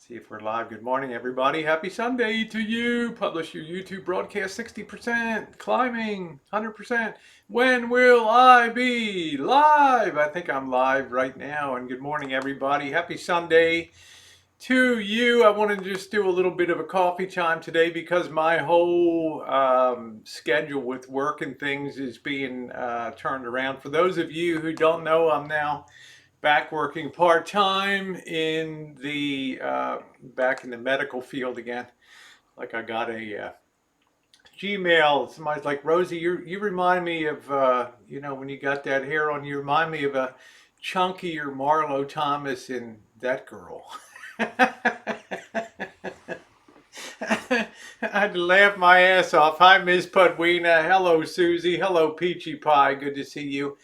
See if we're live. Good morning, everybody. Happy Sunday to you. Publish your YouTube broadcast 60%, climbing 100%. When will I be live? I think I'm live right now. And good morning, everybody. Happy Sunday to you. I wanted to just do a little bit of a coffee time today because my whole schedule with work and things is being turned around. For those of you who don't know, I'm now back working part-time in the back in the medical field again. Like I got a Gmail. Somebody's like, Rosie, you remind me of when you got that hair on, you remind me of a chunkier Marlo Thomas and that girl. I had to laugh my ass off. Hi, Ms. Pudwina. Hello, Susie. Hello, Peachy Pie. Good to see you.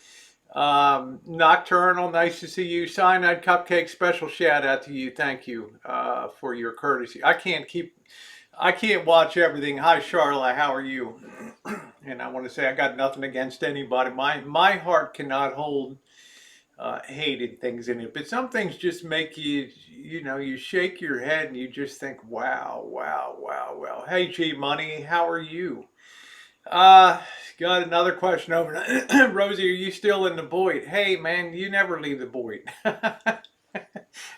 Nocturnal, nice to see you. Cyanide Cupcake, special shout out to you. Thank you for your courtesy. I can't watch everything. Hi, Charlotte. How are you? And I want to say I got nothing against anybody. My heart cannot hold hated things in it, but some things just make you, you shake your head and you just think, wow, wow, wow, wow. Hey, G Money, how are you? Uh, got another question over. Rosie, are you still in the BOYT? Hey, man, you never leave the BOYT.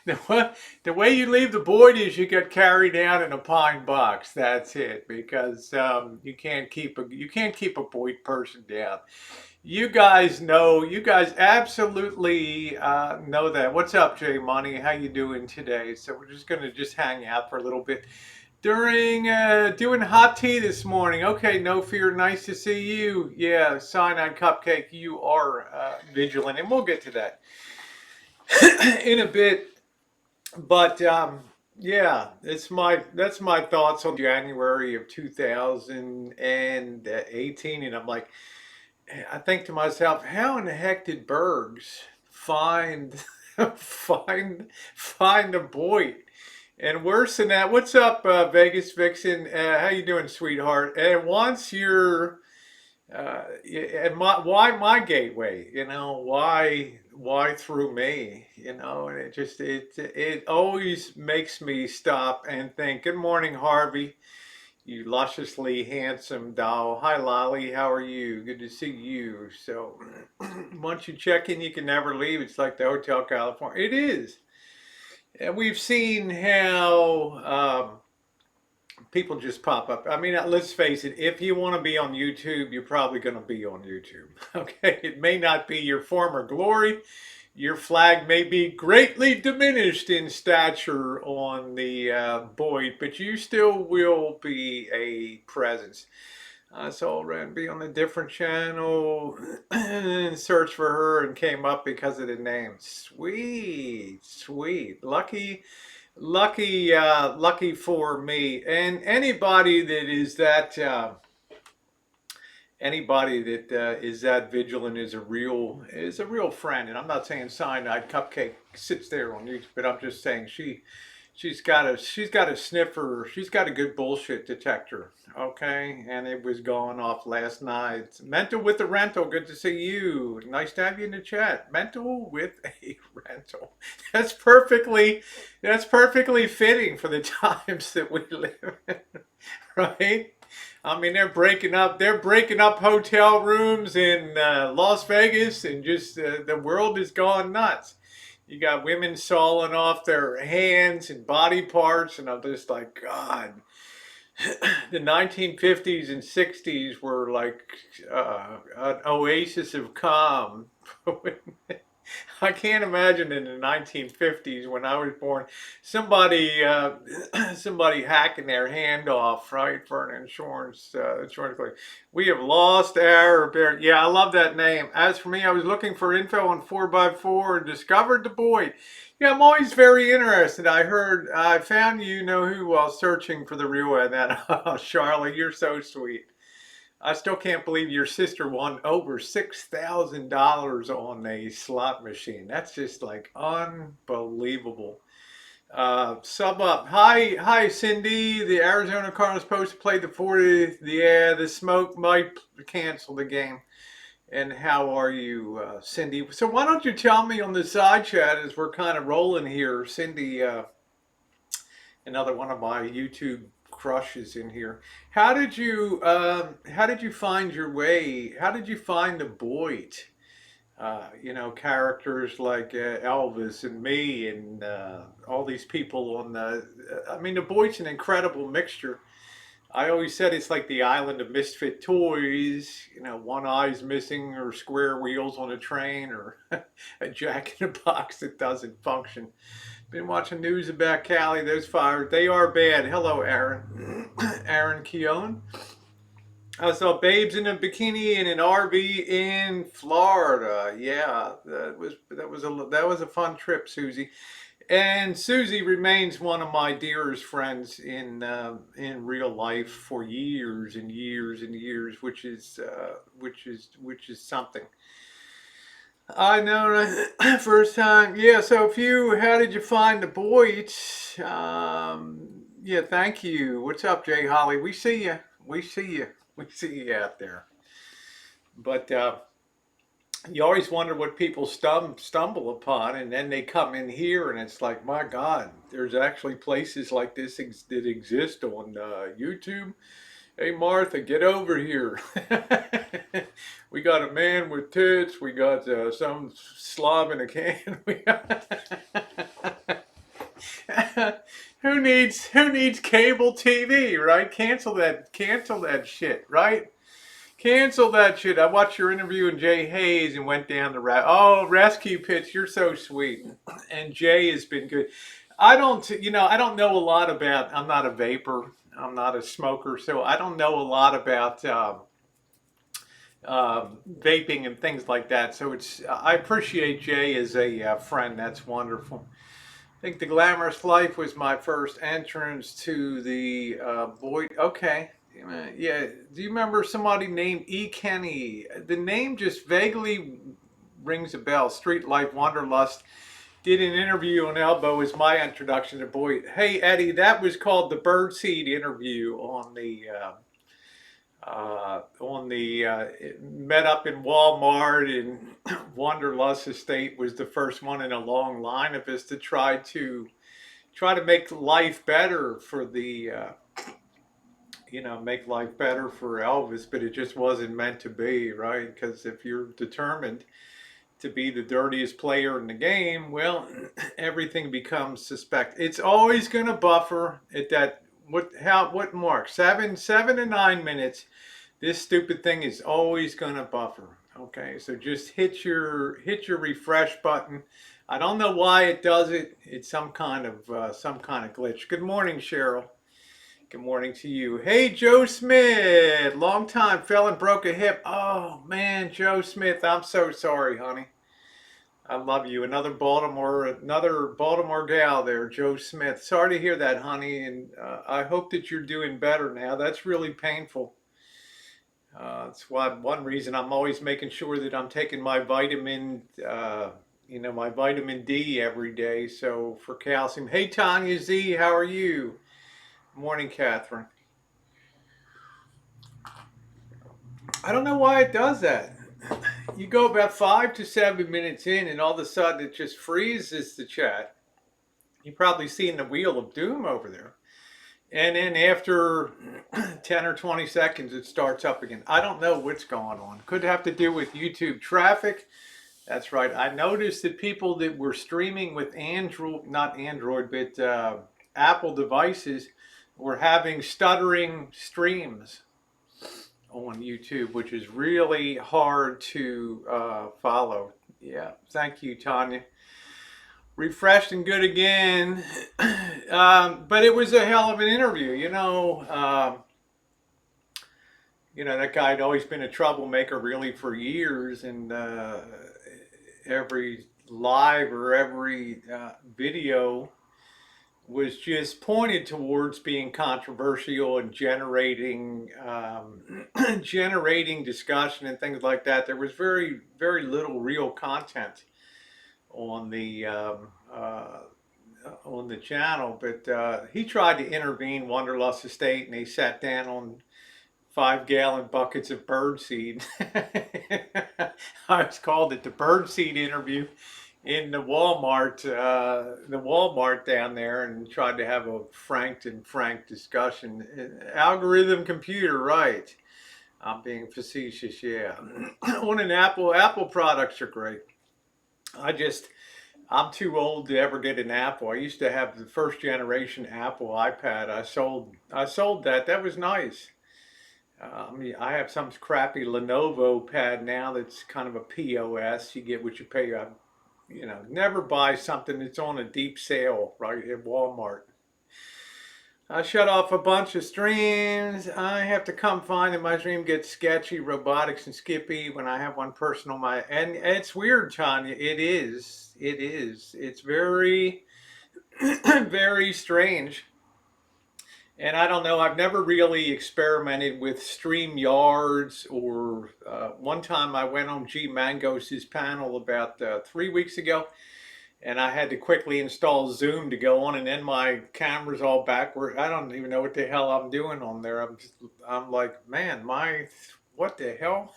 The way you leave the BOYT is you get carried out in a pine box. That's it, because you can't keep a BOYT person down. You guys know, you guys absolutely know that. What's up, Jay Money? How you doing today? So we're just gonna hang out for a little bit during doing hot tea this morning. Okay, no fear, nice to see you. Yeah, Cyanide Cupcake, you are vigilant, and we'll get to that in a bit. But yeah, that's my thoughts on January of 2018, and I'm like, I think to myself, how in the heck did Bergs find find a BOYT? And worse than that, what's up, Vegas Vixen? How you doing, sweetheart? And once you're, why my gateway? Why through me? And it always makes me stop and think. Good morning, Harvey. You lusciously handsome doll. Hi, Lolly. How are you? Good to see you. So, once you check in, you can never leave. It's like the Hotel California. It is. And we've seen how people just pop up. I mean, let's face it, if you want to be on YouTube, you're probably going to be on YouTube. Okay? It may not be your former glory. Your flag may be greatly diminished in stature on the BOYT, but you still will be a presence. So I ran be on a different channel and searched for her and came up because of the name. Sweet, sweet. Lucky for me. And anybody that is that is that vigilant is a real friend. And I'm not saying Cyanide Cupcake sits there on YouTube, but I'm just saying she's got a sniffer. She's got a good bullshit detector. Okay, and it was going off last night. Mental with a rental. Good to see you. Nice to have you in the chat. Mental with a rental. That's perfectly fitting for the times that we live in, right? I mean, they're breaking up hotel rooms in Las Vegas, and just the world is gone nuts. You got women sawing off their hands and body parts, and I'm just like, God. The 1950s and 60s were like an oasis of calm. I can't imagine in the 1950s when I was born, somebody hacking their hand off, right, for an insurance claim. We have lost our bear. Yeah, I love that name. As for me, I was looking for info on 4x4 and discovered the BOYT. Yeah, I'm always very interested. I found you know who while searching for the real one. That Charlotte, you're so sweet. I still can't believe your sister won over $6,000 on a slot machine. That's just like unbelievable. Sub up. Hi, Cindy. The Arizona Cardinals supposed to play the 40th. Yeah, the smoke might cancel the game. And how are you, Cindy? So why don't you tell me on the side chat as we're kind of rolling here, Cindy? Another one of my YouTube crushes in here. How did you find your way? How did you find the BOYT? Characters like Elvis and me and all these people on the. I mean, the BOYT's an incredible mixture. I always said it's like the island of misfit toys. One eye's missing, or square wheels on a train, or a jack in a box that doesn't function. Been watching news about Cali. Those fires, they are bad. Hello, Aaron. Aaron Keown. I saw babes in a bikini in an RV in Florida. Yeah, that was a fun trip, Susie. And Susie remains one of my dearest friends in real life for years and years and years, which is something. I know, right? First time. Yeah. So, how did you find the Boyd? Yeah. Thank you. What's up, Jay Holly? We see you. We see you. We see you out there. But you always wonder what people stumble upon, and then they come in here, and it's like, my God, there's actually places like this that exist on YouTube. Hey, Martha, get over here. We got a man with tits. We got some slob in a can. Who needs cable TV, right? Cancel that shit, right? Cancel that shit. I watched your interview with Jay Hayes and went down the rescue pitch. You're so sweet. And Jay has been good. I don't know a lot about, I'm not a vapor. I'm not a smoker. So I don't know a lot about vaping and things like that. So I appreciate Jay as a friend. That's wonderful. I think The Glamorous Life was my first entrance to the Boyd. Okay. Yeah. Do you remember somebody named E. Kenny? The name just vaguely rings a bell. Street Life Wanderlust. Did an interview on Elbow as my introduction to Boyd. Hey, Eddie, that was called the Birdseed interview met up in Walmart, and Wanderlust Estate was the first one in a long line of us to try to make life better for make life better for Elvis, but it just wasn't meant to be, right? Because if you're determined to be the dirtiest player in the game, well, everything becomes suspect. It's always going to buffer at that. What mark? 7 to 9 minutes. This stupid thing is always going to buffer. Okay, so just hit your refresh button. I don't know why it does it. It's some kind of glitch. Good morning, Cheryl. Good morning to you. Hey, Joe Smith. Long time. Fell and broke a hip. Oh man, Joe Smith. I'm so sorry, honey. I love you. Another Baltimore gal there, Joe Smith. Sorry to hear that, honey, and I hope that you're doing better now. That's really painful. That's one reason I'm always making sure that I'm taking my my vitamin D every day. So for calcium. Hey, Tanya Z, how are you? Morning, Catherine. I don't know why it does that. You go about 5 to 7 minutes in, and all of a sudden it just freezes the chat. You've probably seen the wheel of doom over there. And then after 10 or 20 seconds, it starts up again. I don't know what's going on. Could have to do with YouTube traffic. That's right. I noticed that people that were streaming with not Android, but Apple devices were having stuttering streams on YouTube, which is really hard to follow. Yeah, thank you, Tanya. Refreshed and good again. But it was a hell of an interview. That guy had always been a troublemaker really for years, and every live or every video was just pointed towards being controversial and generating discussion and things like that. There was very, very little real content on the channel, but he tried to intervene, Wanderlust Estate, and they sat down on 5-gallon buckets of birdseed. I was called it the birdseed interview. in the Walmart down there, and tried to have a frank discussion. Algorithm computer, right? I'm being facetious, yeah. On an Apple products are great. I just I'm too old to ever get an Apple. I used to have the first generation Apple iPad. I sold that. That was nice. I mean, I have some crappy Lenovo pad now that's kind of a POS. You get what you pay. Never buy something that's on a deep sale right at Walmart. I shut off a bunch of streams. I have to come find that my stream gets sketchy, robotics, and skippy when I have one person on my. And it's weird, Tanya. It is. It is. It's very, very strange. And I don't know, I've never really experimented with StreamYards or one time I went on G Mangos's panel about 3 weeks ago, and I had to quickly install Zoom to go on, and then my camera's all backward. I don't even know what the hell I'm doing on there. I'm like, man, what the hell?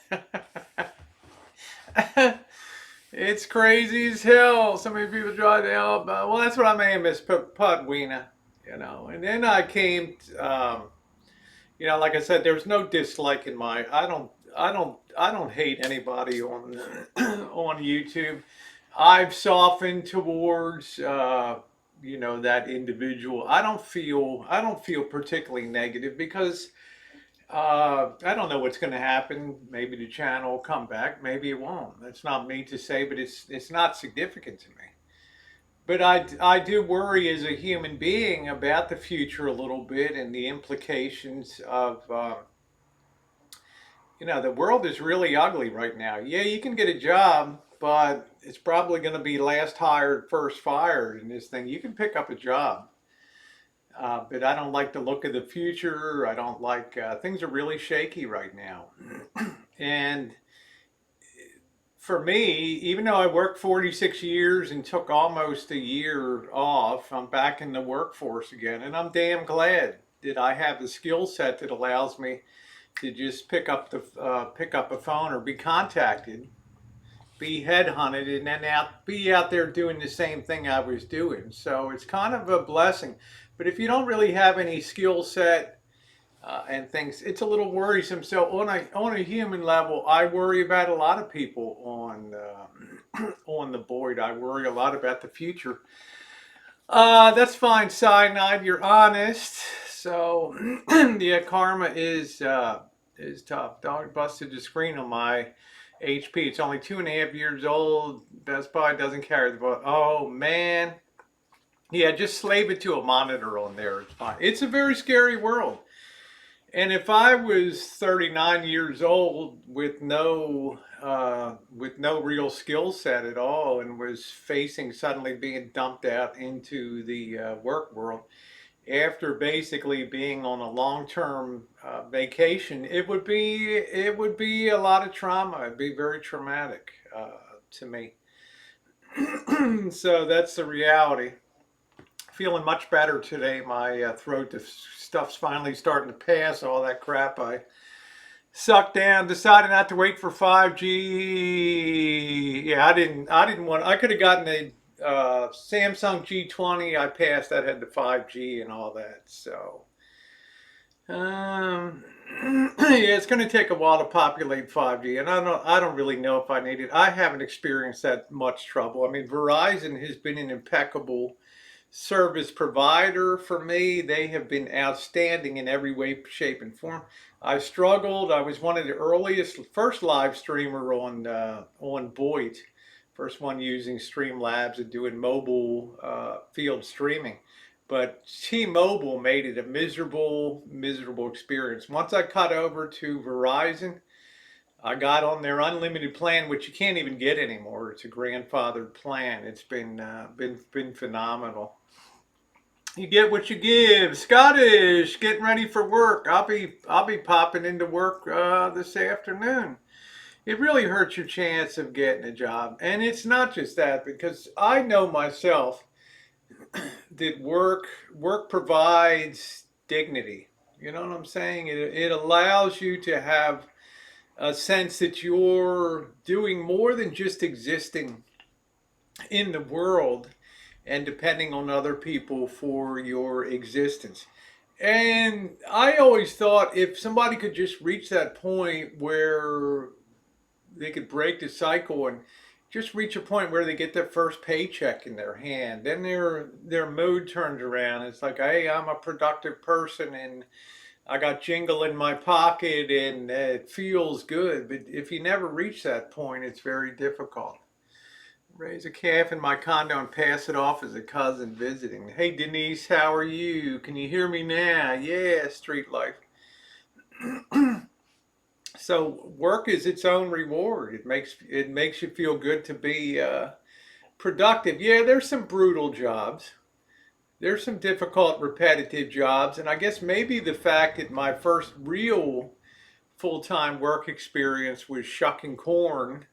It's crazy as hell. So many people try to help. Well, that's what I mean, Miss Pudwina. And then I came, like I said, there's no dislike in my. I don't hate anybody on on YouTube. I've softened towards, that individual. I don't feel particularly negative because I don't know what's going to happen. Maybe the channel will come back. Maybe it won't. That's not me to say, but it's not significant to me. But I do worry as a human being about the future a little bit and the implications of, the world is really ugly right now. Yeah, you can get a job, but it's probably going to be last hired, first fired in this thing. You can pick up a job, but I don't like the look of the future. I don't like, things are really shaky right now. And for me, even though I worked 46 years and took almost a year off, I'm back in the workforce again, and I'm damn glad that I have the skill set that allows me to just pick up a phone or be contacted, be headhunted, and then be out there doing the same thing I was doing. So it's kind of a blessing. But if you don't really have any skill set and things, it's a little worrisome. So on a human level, I worry about a lot of people on the board. I worry a lot about the future. That's fine, Cyanide. You're honest. So yeah, karma is tough. Dog busted the screen on my HP. It's only 2.5 years old. Best Buy doesn't carry the book. Oh man. Yeah, just slave it to a monitor on there. It's fine. It's a very scary world. And if I was 39 years old with no real skill set at all and was facing suddenly being dumped out into the work world after basically being on a long-term vacation, it would be a lot of trauma. It'd be very traumatic to me. So that's the reality. Feeling much better today. My throat stuff's finally starting to pass. All that crap I sucked down. Decided not to wait for 5G. Yeah, I didn't want. I could have gotten a Samsung G20. I passed. That had the 5G and all that. So yeah, it's going to take a while to populate 5G, and I don't really know if I need it. I haven't experienced that much trouble. I mean, Verizon has been an impeccable service provider for me. They have been outstanding in every way, shape, and form. I struggled. I was one of the first live streamer on BOYT, first one using Streamlabs and doing mobile field streaming. But T-Mobile made it a miserable, miserable experience. Once I cut over to Verizon, I got on their unlimited plan, which you can't even get anymore. It's a grandfathered plan. It's been phenomenal. You get what you give. Scottish, getting ready for work. I'll be popping into work this afternoon. It really hurts your chance of getting a job, and it's not just that because I know myself that work provides dignity. You know what I'm saying? It allows you to have a sense that you're doing more than just existing in the world and depending on other people for your existence. And I always thought if somebody could just reach that point where they could break the cycle and just reach a point where they get their first paycheck in their hand, then their mood turns around. It's like, hey, I'm a productive person and I got jingle in my pocket and it feels good. But if you never reach that point, it's very difficult. Raise a calf in my condo and pass it off as a cousin visiting. Hey Denise, how are you? Can you hear me now? Yeah, street life. So work is its own reward. It makes you feel good to be productive. Yeah, there's some brutal jobs. There's some difficult, repetitive jobs, and I guess maybe the fact that my first real full-time work experience was shucking corn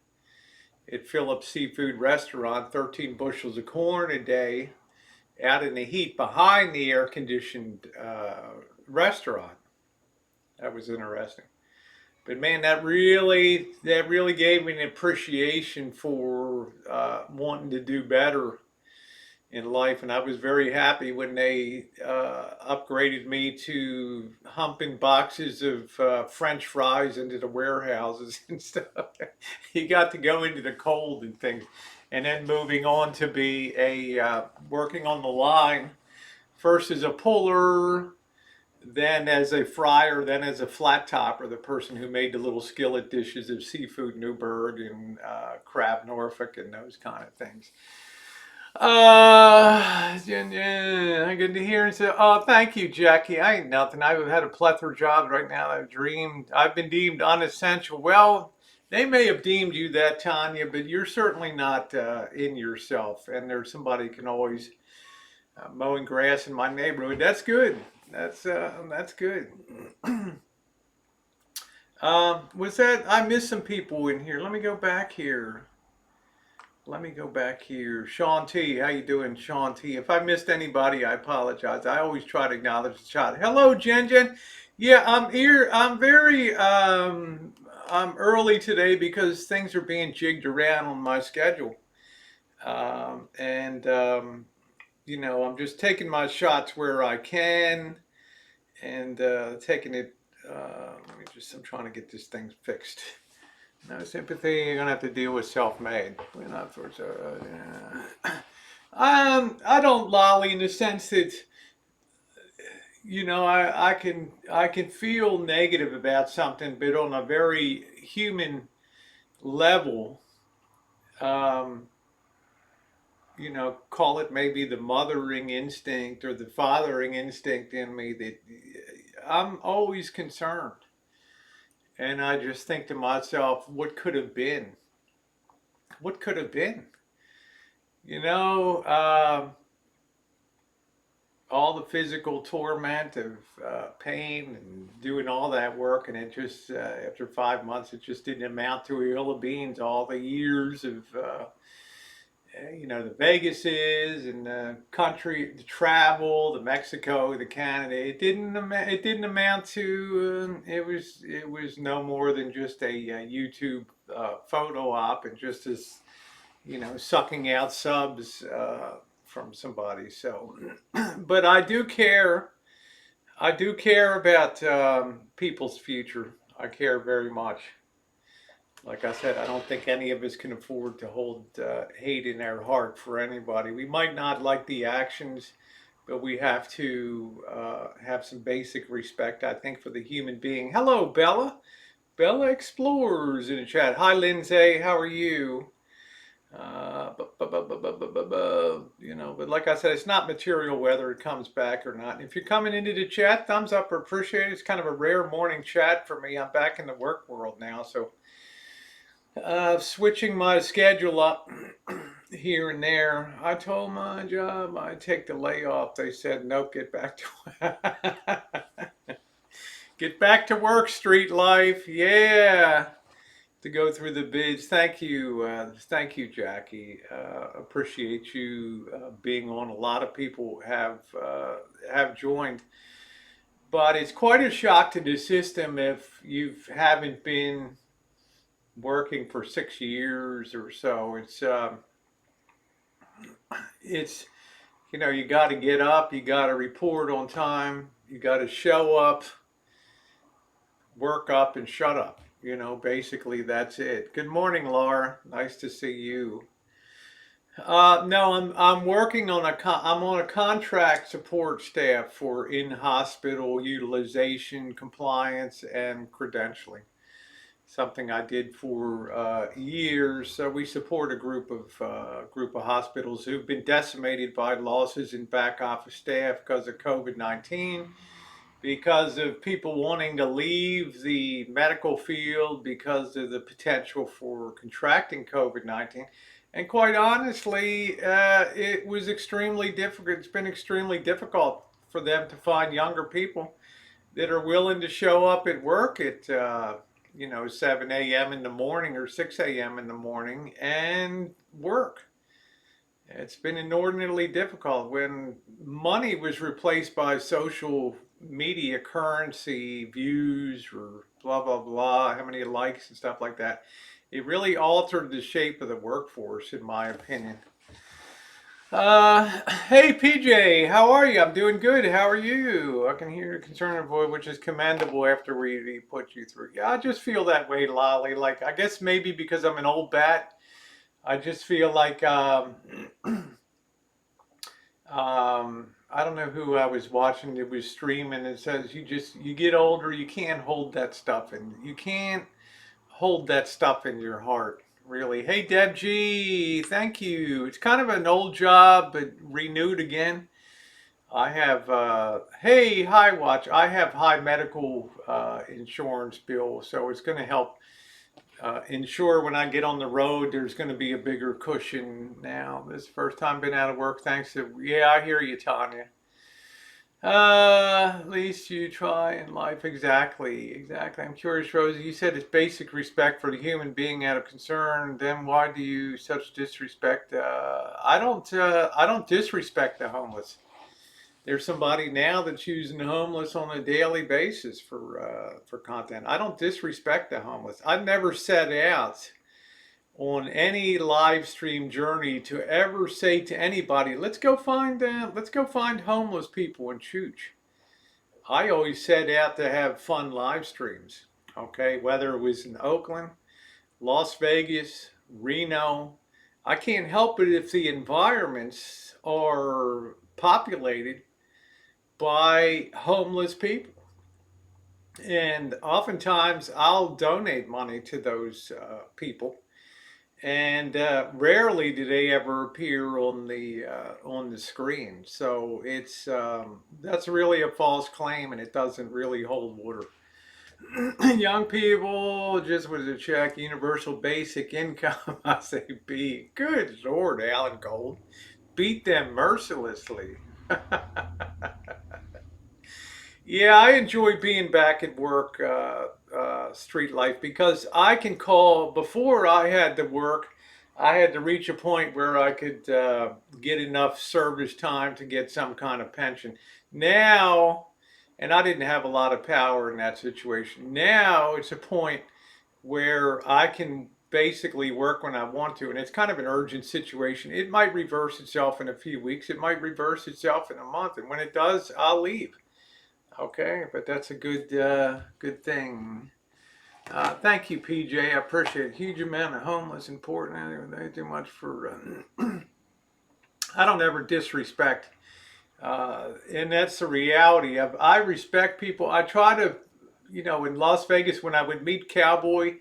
at Phillips Seafood Restaurant, 13 bushels of corn a day out in the heat behind the air-conditioned restaurant. That was interesting. But man, that really gave me an appreciation for wanting to do better in life, and I was very happy when they upgraded me to humping boxes of French fries into the warehouses and stuff. You got to go into the cold and things, and then moving on to be a working on the line first as a puller, then as a fryer, then as a flat topper, the person who made the little skillet dishes of seafood Newburgh and crab Norfolk and those kind of things. Good to hear. And so, oh, thank you, Jackie. I ain't nothing. I've had a plethora of jobs right now. I've been deemed unessential. Well, they may have deemed you that, Tanya, but you're certainly not in yourself. And there's somebody can always mowing grass in my neighborhood. That's good. That's good. Was that? I missed some people in here. Let me go back here. Sean T, how you doing, Sean T? If I missed anybody, I apologize. I always try to acknowledge the chat. Hello, Jen Jen. Yeah, I'm here. I'm early today because things are being jigged around on my schedule. And I'm just taking my shots where I can and taking it. I'm trying to get this thing fixed. No sympathy. You're gonna have to deal with self-made. We're not for so. I don't lolly in the sense that I can feel negative about something, but on a very human level, um, call it maybe the mothering instinct or the fathering instinct in me that I'm always concerned. And I just think to myself, what could have been? What could have been? You know, all the physical torment of pain and doing all that work, and it just, after 5 months, it just didn't amount to a hill of beans. All the years of, the Vegases and the country, the travel, the Mexico, the Canada. It didn't amount to. It was no more than just a YouTube photo op, and just as sucking out subs from somebody. So, but I do care. I do care about people's future. I care very much. Like I said, I don't think any of us can afford to hold hate in our heart for anybody. We might not like the actions, but we have to have some basic respect, I think, for the human being. Hello, Bella. Bella Explores in the chat. Hi, Lindsay. How are you? But like I said, it's not material whether it comes back or not. If you're coming into the chat, thumbs up or appreciate it. It's kind of a rare morning chat for me. I'm back in the work world now, so switching my schedule up here and there. I told my job I'd take the layoff. They said, nope, get back to get back to work, street life. Yeah. To go through the bids. Thank you, Jackie. Appreciate you being on. A lot of people have joined, but it's quite a shock to the system if you haven't been working for 6 years or so. it's, you got to get up, you got to report on time, you got to show up, work up, and shut up. Basically that's it. Good morning, Laura. Nice to see you. No, I'm working on I'm on a contract support staff for in-hospital utilization, compliance, and credentialing. Something I did for years. So we support a group of hospitals who've been decimated by losses in back office staff because of COVID-19, because of people wanting to leave the medical field because of the potential for contracting COVID-19. And quite honestly, it was extremely difficult. It's been extremely difficult for them to find younger people that are willing to show up at work at 7 a.m. in the morning or 6 a.m. in the morning and work. It's been inordinately difficult when money was replaced by social media currency, views, or blah, blah, blah, how many likes and stuff like that. It really altered the shape of the workforce, in my opinion. Uh, hey PJ, how are you? I'm doing good. How are you? I can hear your concern and voice, which is commendable after we put you through. Yeah, I just feel that way, Lolly. Like, I guess maybe because I'm an old bat, I just feel like I don't know who I was watching. It was streaming. It says you get older, you can't hold that stuff, and you can't hold that stuff in your heart. Really. Hey Deb G, thank you. It's kind of an old job, but renewed again. I have hey, hi watch. I have high medical insurance bill, so it's going to help ensure when I get on the road, there's going to be a bigger cushion now. This is the first time been out of work. Thanks to, yeah, I hear you, Tanya. At least you try in life. Exactly, exactly. I'm curious, Rosie. You said it's basic respect for the human being out of concern. Then why do you such disrespect? I don't disrespect the homeless. There's somebody now that's using the homeless on a daily basis for content. I don't disrespect the homeless. I never set out on any live stream journey to ever say to anybody, let's go find homeless people and chooch. I always set out to have fun live streams. Okay, whether it was in Oakland, Las Vegas, Reno. I can't help it if the environments are populated by homeless people. And oftentimes I'll donate money to those people, and rarely do they ever appear on the screen. So it's that's really a false claim, and it doesn't really hold water. Young people, just with a check, universal basic income. I say, B. Good Lord, Alan Gold, beat them mercilessly. Yeah, I enjoy being back at work, street life, because I can call. Before I had to work, I had to reach a point where I could get enough service time to get some kind of pension. Now, and I didn't have a lot of power in that situation. Now it's a point where I can basically work when I want to, and it's kind of an urgent situation. It might reverse itself in a few weeks, it might reverse itself in a month, and when it does, I'll leave. Okay, but that's a good thing. Thank you, PJ. I appreciate it. Huge amount of homeless important. They do much for. I don't ever disrespect, and that's the reality of. I respect people. I try to, in Las Vegas when I would meet Cowboy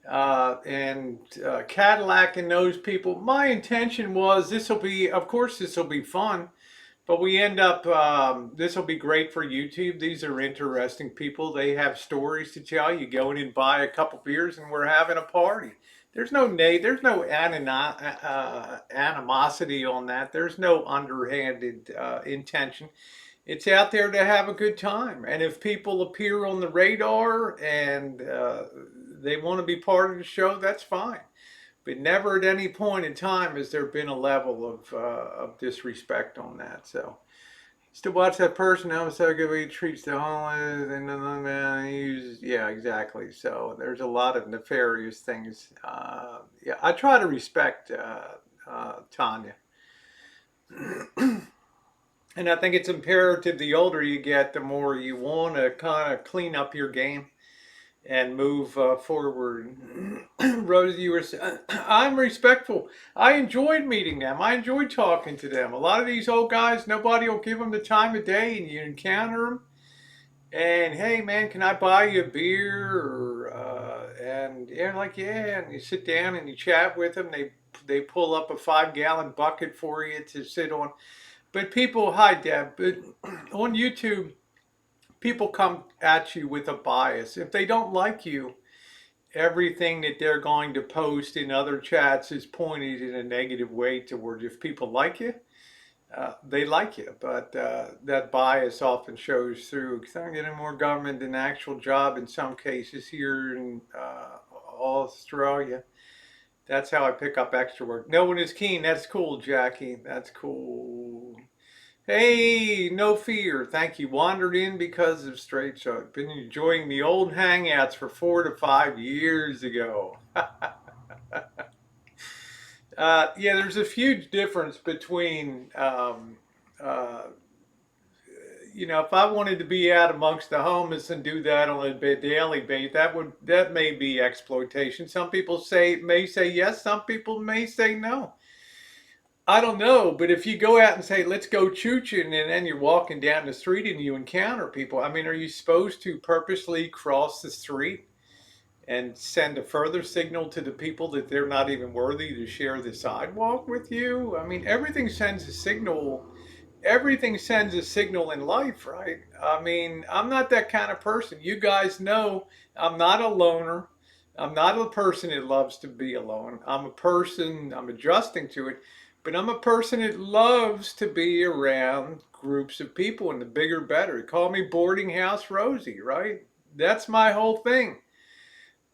and Cadillac and those people, my intention was this will be, of course, this will be fun. But we end up, this will be great for YouTube. These are interesting people. They have stories to tell. You go in and buy a couple beers and we're having a party. There's no animosity on that. There's no underhanded intention. It's out there to have a good time. And if people appear on the radar and they want to be part of the show, that's fine. But never at any point in time has there been a level of disrespect on that. So to watch that person how so good he treats the homeless and the man he uses, yeah, exactly. So there's a lot of nefarious things. Yeah, I try to respect Tanya. And I think it's imperative the older you get, the more you want to kind of clean up your game and move forward. Rosie, you were I'm respectful. I enjoyed meeting them. I enjoyed talking to them. A lot of these old guys, nobody will give them the time of day, and you encounter them. And hey, man, can I buy you a beer? Or, and they're like, yeah. And you sit down and you chat with them. They pull up a 5 gallon bucket for you to sit on. But people, hi Deb, but on YouTube, people come at you with a bias. If they don't like you, everything that they're going to post in other chats is pointed in a negative way toward you. If people like you, they like you, but that bias often shows through. Because I'm getting more government than actual job in some cases here in Australia. That's how I pick up extra work. No one is keen. That's cool, Jackie. That's cool. Hey, no fear. Thank you. Wandered in because of straight shot. Been enjoying the old hangouts for 4 to 5 years ago. Yeah, there's a huge difference between, uh, if I wanted to be out amongst the homeless and do that on a daily basis, that may be exploitation. Some people may say yes. Some people may say no. I don't know, but if you go out and say, let's go chooching, and then you're walking down the street and you encounter people, I mean, are you supposed to purposely cross the street and send a further signal to the people that they're not even worthy to share the sidewalk with you? I mean, everything sends a signal. Everything sends a signal in life, right? I mean, I'm not that kind of person. You guys know I'm not a loner. I'm not a person that loves to be alone. I'm a person, I'm adjusting to it, but I'm a person that loves to be around groups of people, and the bigger better. Call me boarding house Rosie, right? That's my whole thing.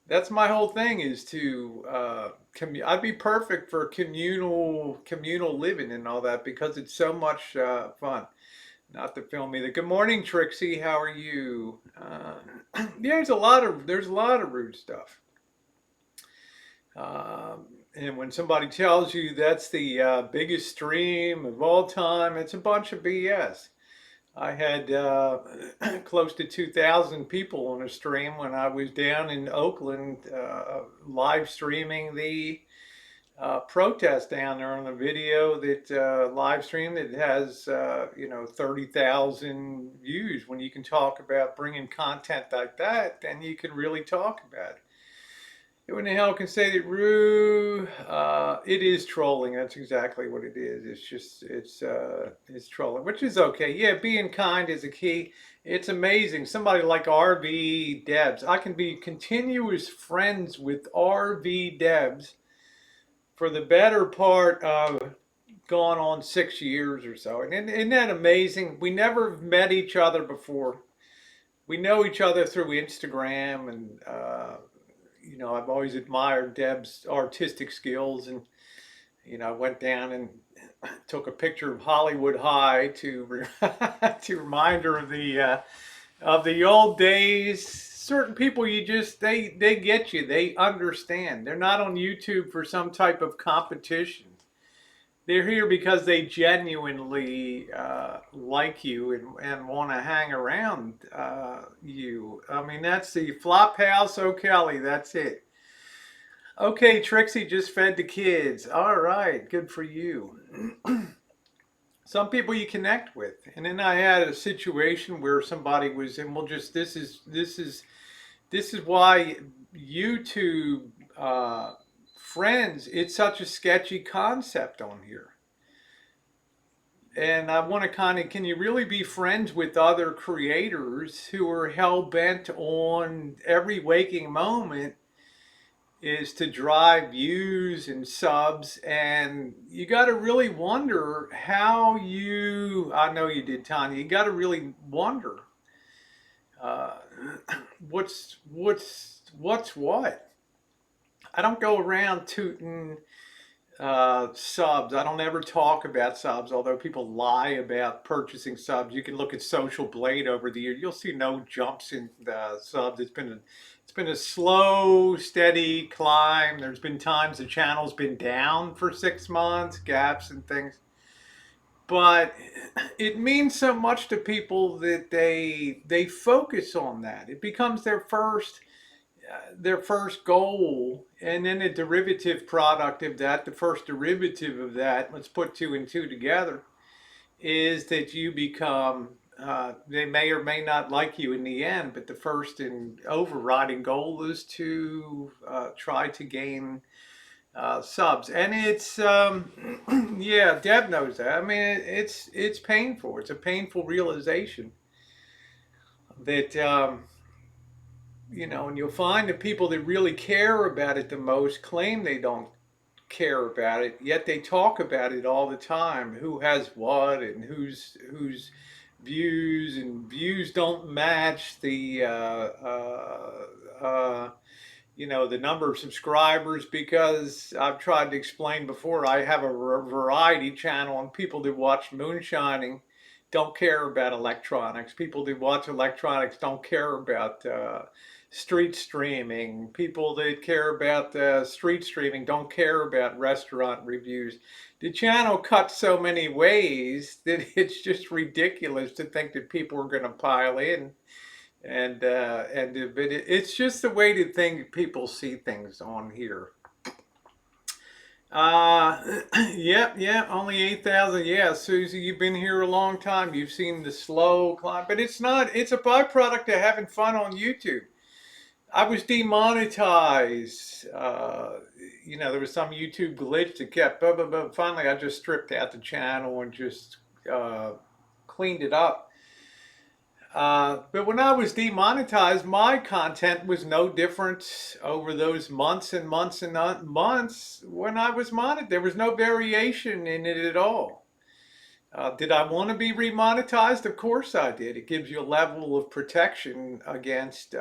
That's my whole thing is to I'd be perfect for communal living and all that because it's so much fun. Not to film either. Good morning, Trixie. How are you? Yeah, there's a lot of rude stuff. And when somebody tells you that's the biggest stream of all time, it's a bunch of BS. I had close to 2,000 people on a stream when I was down in Oakland live streaming the protest down there on a video that live stream that has 30,000 views. When you can talk about bringing content like that, then you can really talk about it. Who in the hell can say that Rue? It is trolling. That's exactly what it is. It's just it's trolling, which is okay. Yeah, being kind is a key. It's amazing. Somebody like RV Debs, I can be continuous friends with RV Debs for the better part of gone on 6 years or so. And isn't that amazing? We never met each other before. We know each other through Instagram, and I've always admired Deb's artistic skills, and I went down and took a picture of Hollywood High to to remind her of the old days. Certain people, they get you, they understand. They're not on YouTube for some type of competition. They're here because they genuinely like you and want to hang around you. I mean, that's the Flophouse O'Kelly. That's it. Okay, Trixie just fed the kids. All right, good for you. Some people you connect with, and then I had a situation where somebody was, and we'll just this is why YouTube friends. It's such a sketchy concept on here. And I want to can you really be friends with other creators who are hell bent on every waking moment is to drive views and subs? And you got to really wonder I know you did, Tanya, you got to really wonder uh, what's what. I don't go around tooting subs. I don't ever talk about subs, although people lie about purchasing subs. You can look at Social Blade over the year. You'll see no jumps in subs. It's been a slow, steady climb. There's been times the channel's been down for 6 months, gaps and things. but it means so much to people that they focus on that. It becomes their first goal, and then a derivative product of that. The first derivative of that, let's put two and two together, is that you become. They may or may not like you in the end, but the first and overriding goal is to try to gain subs, and it's yeah, Deb knows that. I mean, it's painful. It's a painful realization that and you'll find the people that really care about it the most claim they don't care about it, yet they talk about it all the time. Who has what, and whose views don't match the number of subscribers, because I've tried to explain before, I have a variety channel, and people that watch moonshining don't care about electronics. People that watch electronics don't care about street streaming. People that care about street streaming don't care about restaurant reviews. The channel cuts so many ways that it's just ridiculous to think that people are going to pile in. But it's just the way to think people see things on here. Yeah, only 8,000. Yeah, Susie, you've been here a long time. You've seen the slow climb, but it's not. It's a byproduct of having fun on YouTube. I was demonetized. There was some YouTube glitch that kept. But finally, I just stripped out the channel and just cleaned it up. But when I was demonetized, my content was no different over those months and months and months when I was monetized. There was no variation in it at all. Did I want to be remonetized? Of course I did. It gives you a level of protection against,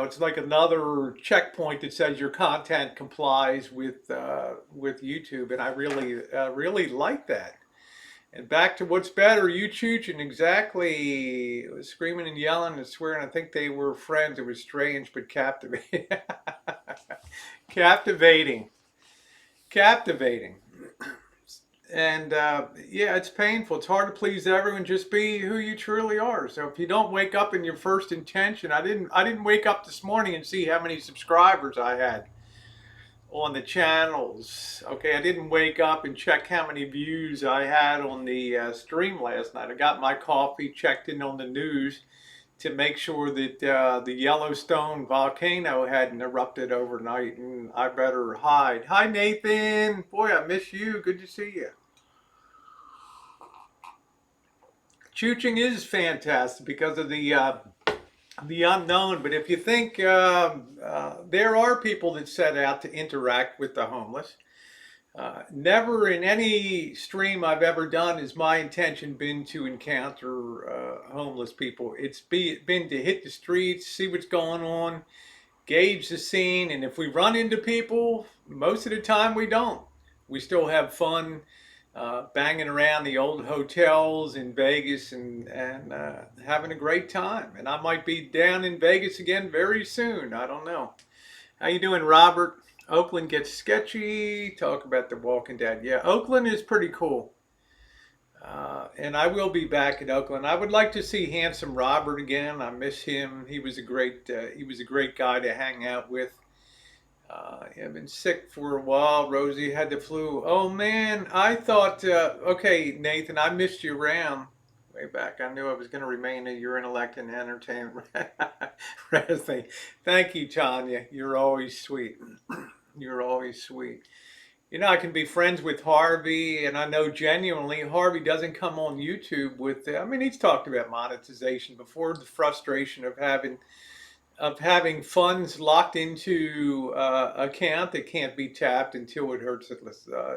it's like another checkpoint that says your content complies with YouTube, and I really like that. And back to what's better, you chooching exactly, screaming and yelling and swearing. I think they were friends. It was strange but captivating. captivating, captivating. And yeah, it's painful. It's hard to please everyone. Just be who you truly are. So if you don't wake up in your first intention, I didn't wake up this morning and see how many subscribers I had on the channels. Okay, I didn't wake up and check how many views I had on the stream last night. I got my coffee, checked in on the news to make sure that the Yellowstone volcano hadn't erupted overnight, and I better hide. Hi, Nathan. Boy, I miss you. Good to see you. Chooching is fantastic because of the unknown, but if you think there are people that set out to interact with the homeless. Never in any stream I've ever done has my intention been to encounter homeless people. It's been to hit the streets, see what's going on, gauge the scene, and if we run into people, most of the time we don't. We still have fun banging around the old hotels in Vegas and having a great time. And I might be down in Vegas again very soon. I don't know. How you doing, Robert? Oakland gets sketchy. Talk about the Walking Dead. Yeah, Oakland is pretty cool. And I will be back in Oakland. I would like to see Handsome Robert again. I miss him. He was a great guy to hang out with. I've been sick for a while. Rosie had the flu. Oh man, I thought. Okay, Nathan, I missed you around way back. I knew I was going to remain in your intellect and entertainment. Thank you, Tanya. You're always sweet. You're always sweet. I can be friends with Harvey, and I know genuinely Harvey doesn't come on YouTube with. I mean, he's talked about monetization before. The frustration of having funds locked into account that can't be tapped until it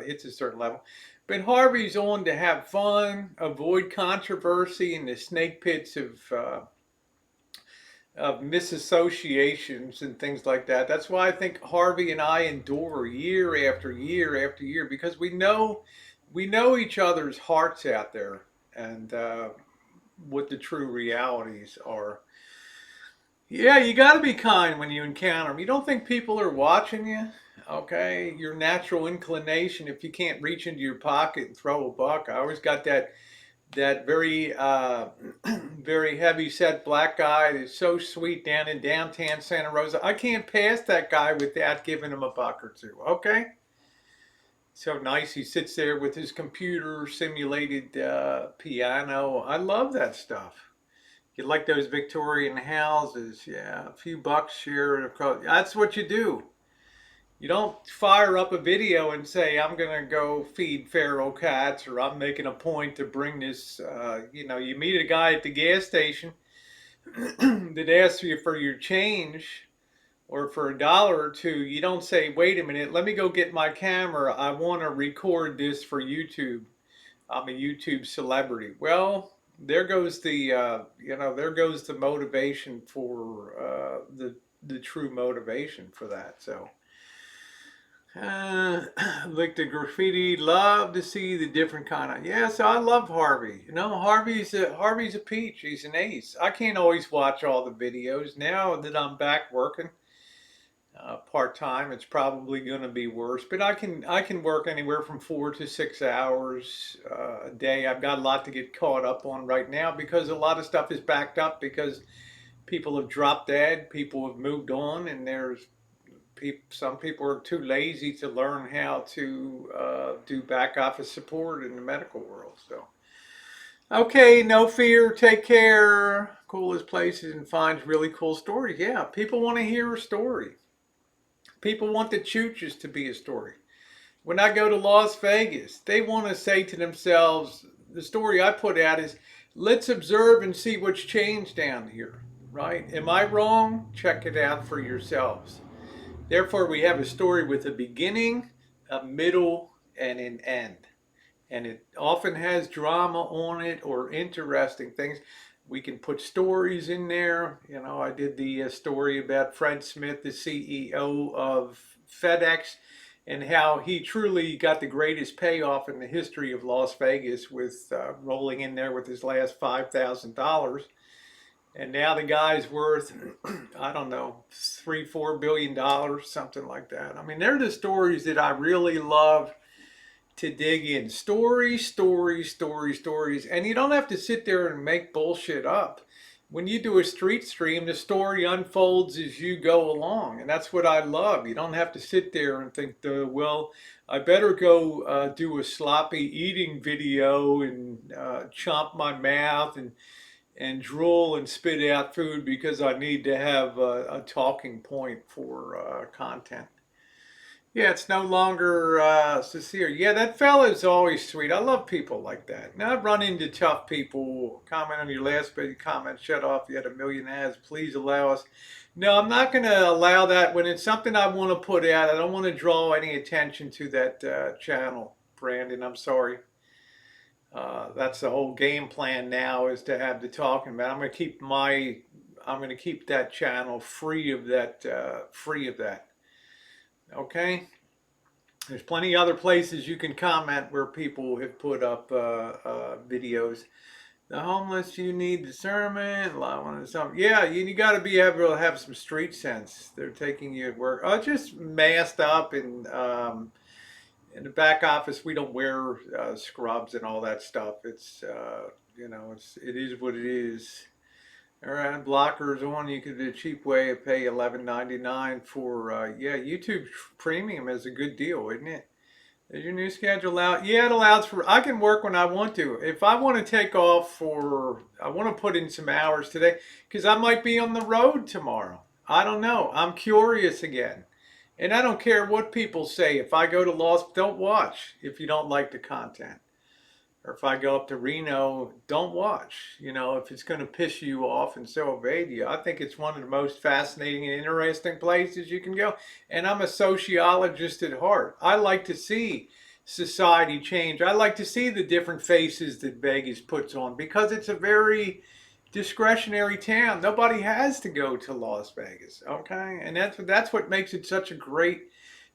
hits a certain level. But Harvey's on to have fun, avoid controversy and the snake pits of misassociations and things like that. That's why I think Harvey and I endure year after year after year, because we know each other's hearts out there, and what the true realities are. Yeah, you got to be kind when you encounter them. You don't think people are watching you? Okay, your natural inclination, if you can't reach into your pocket and throw a buck. I always got that very very heavy set black guy that's so sweet down in downtown Santa Rosa. I can't pass that guy without giving him a buck or two. Okay, so nice. He sits there with his computer simulated piano. I love that stuff. You like those Victorian houses? Yeah, a few bucks here. That's what you do. You don't fire up a video and say, I'm going to go feed feral cats, or I'm making a point to bring this. You meet a guy at the gas station that asks you for your change or for a dollar or two. You don't say, wait a minute, let me go get my camera. I want to record this for YouTube. I'm a YouTube celebrity. Well, there goes there goes the motivation for the true motivation for that. So. Like the graffiti, love to see the different kind of. Yeah, so I love Harvey. Harvey's a peach. He's an ace. I can't always watch all the videos now that I'm back working part time. It's probably going to be worse, but I can work anywhere from 4 to 6 hours a day. I've got a lot to get caught up on right now because a lot of stuff is backed up because people have dropped dead, people have moved on, and some people are too lazy to learn how to do back office support in the medical world. So, okay, no fear, take care. Coolest places and finds really cool stories. Yeah, people want to hear a story. People want the chooches to be a story. When I go to Las Vegas, they want to say to themselves, the story I put out is, let's observe and see what's changed down here, right? Am I wrong? Check it out for yourselves. Therefore, we have a story with a beginning, a middle, and an end. And it often has drama on it or interesting things. We can put stories in there. I did the story about Fred Smith, the CEO of FedEx, and how he truly got the greatest payoff in the history of Las Vegas with rolling in there with his last $5,000. And now the guy's worth, I don't know, $3-4 billion, something like that. I mean, they're the stories that I really love to dig in. Stories, stories, stories, stories. And you don't have to sit there and make bullshit up. When you do a street stream, the story unfolds as you go along. And that's what I love. You don't have to sit there and think, well, I better go do a sloppy eating video and chomp my mouth and drool and spit out food because I need to have a talking point for content. Yeah, it's no longer sincere. Yeah, that fella's always sweet. I love people like that. Now I've run into tough people. Comment on your last bit. Comment. Shut off. You had a million ads. Please allow us. No, I'm not going to allow that. When it's something I want to put out, I don't want to draw any attention to that channel, Brandon. I'm sorry. That's the whole game plan now, is to have the talking about. I'm going to keep that channel free of that. Okay. There's plenty other places you can comment where people have put up videos. The homeless, you need discernment. Yeah, you got to be able to have some street sense. They're taking you at work. Just masked up and. In the back office, we don't wear scrubs and all that stuff. It is what it is. All right, blockers on. You could do a cheap way to pay $11.99 for. YouTube Premium is a good deal, isn't it? Is your new schedule out? Yeah, it allows for. I can work when I want to. If I want to take off I want to put in some hours today because I might be on the road tomorrow. I don't know. I'm curious again. And I don't care what people say. If I go to don't watch if you don't like the content. Or if I go up to Reno, don't watch. If it's going to piss you off and so evade you. I think it's one of the most fascinating and interesting places you can go. And I'm a sociologist at heart. I like to see society change. I like to see the different faces that Vegas puts on because it's a very discretionary town. Nobody has to go to Las Vegas, okay? And that's what makes it such a great.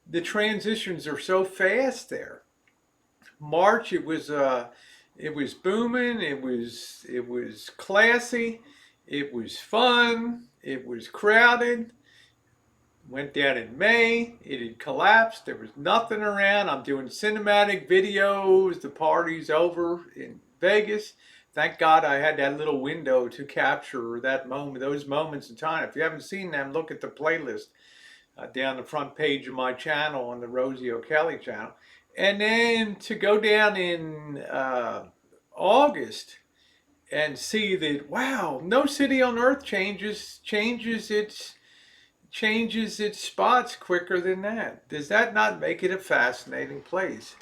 The transitions are so fast there. March, it was booming. It was classy. It was fun. It was crowded. Went down in May. It had collapsed. There was nothing around. I'm doing cinematic videos. The party's over in Vegas. Thank God I had that little window to capture that moment, those moments in time. If you haven't seen them, look at the playlist down the front page of my channel on the Rosie O'Kelly channel. And then to go down in August and see that, wow, no city on earth changes its spots quicker than that. Does that not make it a fascinating place?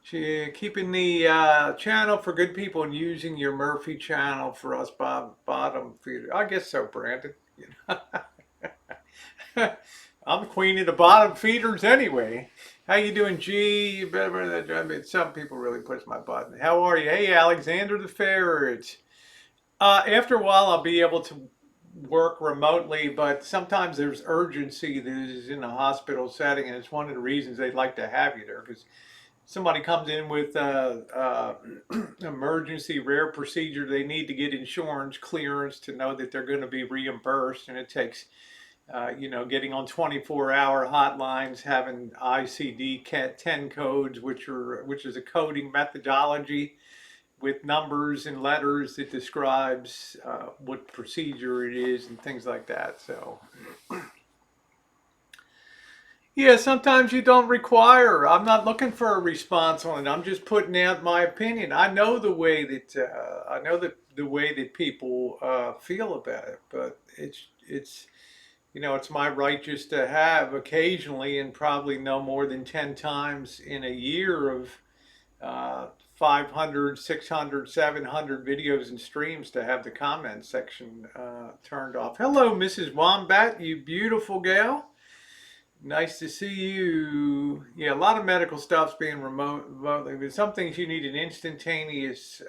Keeping the channel for good people and using your Murphy channel for us bottom feeders. I guess so, Brandon. You know? I'm queen of the bottom feeders anyway. How you doing, G? I mean, some people really push my button. How are you? Hey, Alexander the Ferret. After a while, I'll be able to work remotely, but sometimes there's urgency that is in a hospital setting, and it's one of the reasons they'd like to have you there, because somebody comes in with emergency rare procedure, they need to get insurance clearance to know that they're going to be reimbursed, and it takes getting on 24-hour hotlines, having ICD-10 codes, which is a coding methodology with numbers and letters that describes what procedure it is and things like that. So, yeah, sometimes you don't require. I'm not looking for a response on it. I'm just putting out my opinion. I know the way that the way that people feel about it, but it's it's my right just to have occasionally, and probably no more than 10 times in a year, of 500, 600, 700 videos and streams, to have the comment section turned off. Hello, Mrs. Wombat, you beautiful gal. Nice to see you. Yeah, a lot of medical stuff's being remotely. But some things you need an instantaneous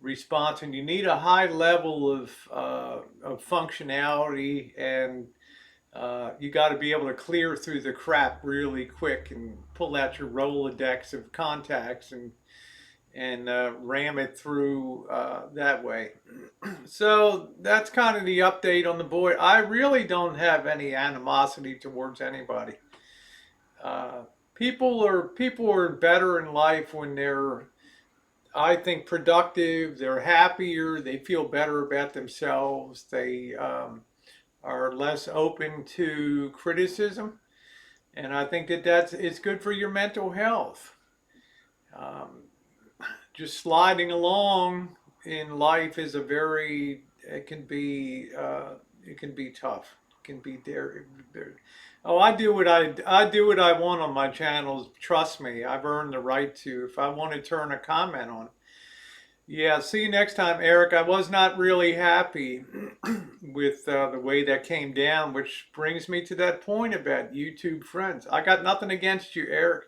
response, and you need a high level of functionality, and you got to be able to clear through the crap really quick and pull out your Rolodex of contacts and ram it through that way. So that's kind of the update on the boy. I really don't have any animosity towards anybody. People are better in life when they're, I think, productive. They're happier. They feel better about themselves. They are less open to criticism, and I think that it's good for your mental health. Just sliding along in life is it can be tough. It can be there. Oh, I do what I want on my channels. Trust me, I've earned the right to. If I want to turn a comment on. Yeah, see you next time, Eric. I was not really happy with the way that came down, which brings me to that point about YouTube friends. I got nothing against you, Eric.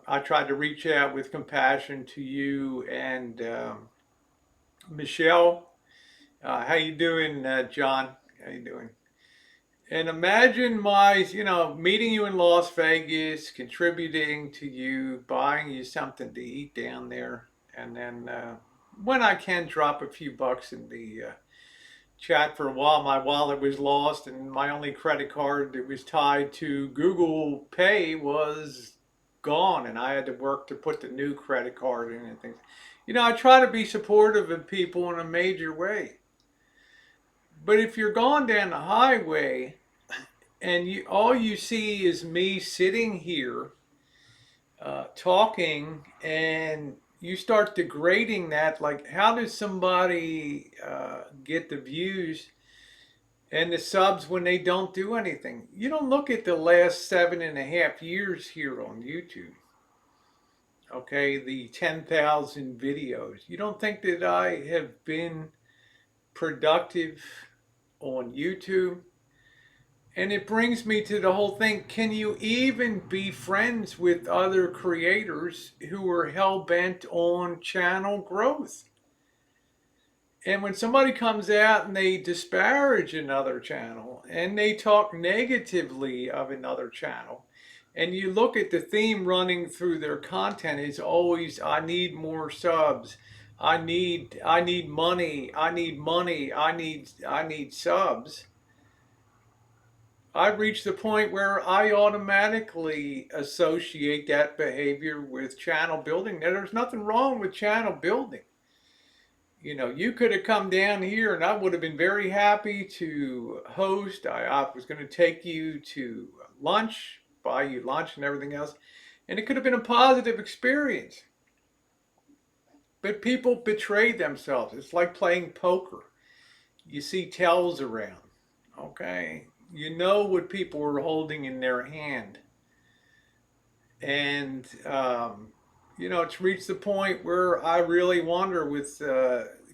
I tried to reach out with compassion to you and Michelle. How you doing, John? How you doing? And imagine meeting you in Las Vegas, contributing to you, buying you something to eat down there, and then when I can, drop a few bucks in the chat. For a while, my wallet was lost, and my only credit card that was tied to Google Pay was gone, and I had to work to put the new credit card in and things. I try to be supportive of people in a major way. But if you're going down the highway and all you see is me sitting here talking, and you start degrading that, like, how does somebody get the views and the subs when they don't do anything? You don't look at the last 7.5 years here on YouTube. Okay, the 10,000 videos. You don't think that I have been productive on YouTube? And it brings me to the whole thing. Can you even be friends with other creators who are hell-bent on channel growth? And when somebody comes out and they disparage another channel and they talk negatively of another channel, and you look at the theme running through their content, it's always, I need more subs. I need money. I need money. I need subs. I've reached the point where I automatically associate that behavior with channel building. Now, there's nothing wrong with channel building. You know, you could have come down here and I would have been very happy to host. I was going to take you to lunch, buy you lunch and everything else. And it could have been a positive experience. But people betray themselves. It's like playing poker. You see tells around, okay? You know what people are holding in their hand. And, you know, it's reached the point where I really wonder with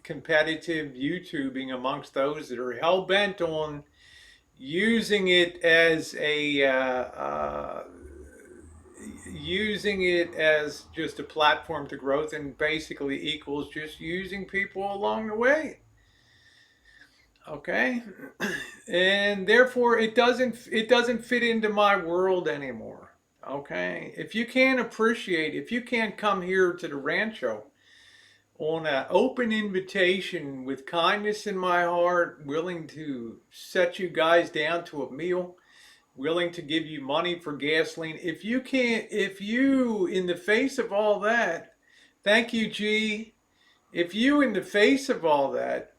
competitive YouTubing amongst those that are hell-bent on using it as a using it as just a platform to growth, and basically equals just using people along the way. Okay, and therefore it doesn't fit into my world anymore. Okay, if you can't appreciate, if you can't come here to the rancho on an open invitation with kindness in my heart, willing to set you guys down to a meal, willing to give you money for gasoline, if you can't, if you in the face of all that, thank you, G, if you in the face of all that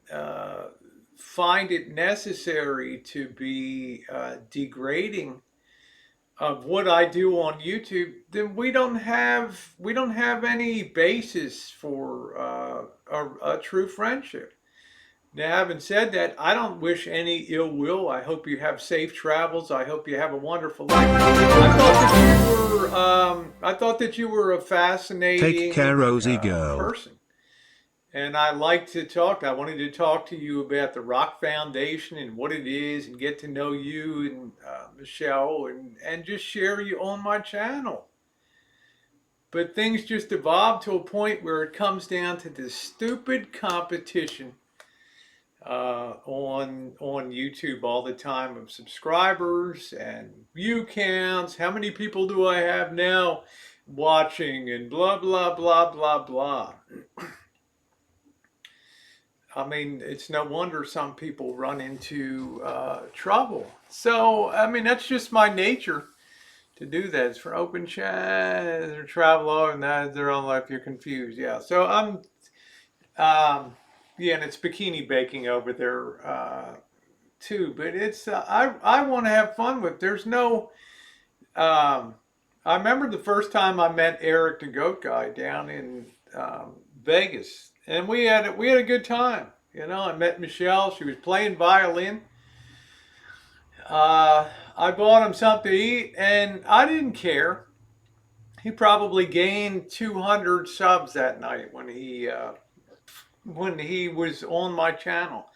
find it necessary to be degrading of what I do on YouTube, then we don't have any basis for a true friendship. Now, having said that, I don't wish any ill will. I hope you have safe travels. I hope you have a wonderful life. I thought that you were a fascinating Take care, Rosie girl. person. And I like to talk. I wanted to talk to you about the Rock Foundation and what it is, and get to know you and Michelle, and just share you on my channel. But things just evolved to a point where it comes down to this stupid competition on YouTube all the time of subscribers and view counts. How many people do I have now watching, and blah, blah, blah, blah, blah. I mean, it's no wonder some people run into trouble. So, I mean, that's just my nature to do that. It's for open chat, or travel, and that's their own life. You're confused. Yeah. So I'm, yeah, and it's bikini baking over there too. But it's, I want to have fun with. There's no, I remember the first time I met Eric the Goat Guy down in Vegas. And we had a good time. You know, I met Michelle. She was playing violin. I bought him something to eat, and I didn't care. He probably gained 200 subs that night when he was on my channel.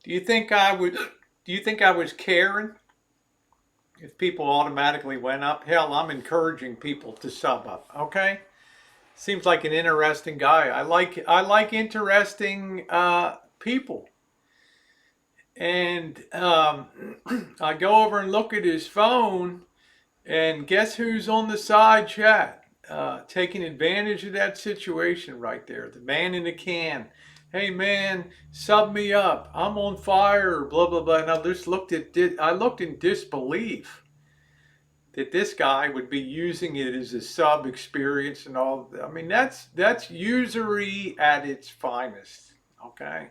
Do you think I was caring if people automatically went up? Hell, I'm encouraging people to sub up. Okay. Seems like an interesting guy. I like interesting people. And I go over and look at his phone, and guess who's on the side chat? Taking advantage of that situation right there. The man in the can. Hey man, sub me up. I'm on fire. Blah blah blah. And I looked in disbelief that this guy would be using it as a sub experience and all. I mean, that's usury at its finest, okay?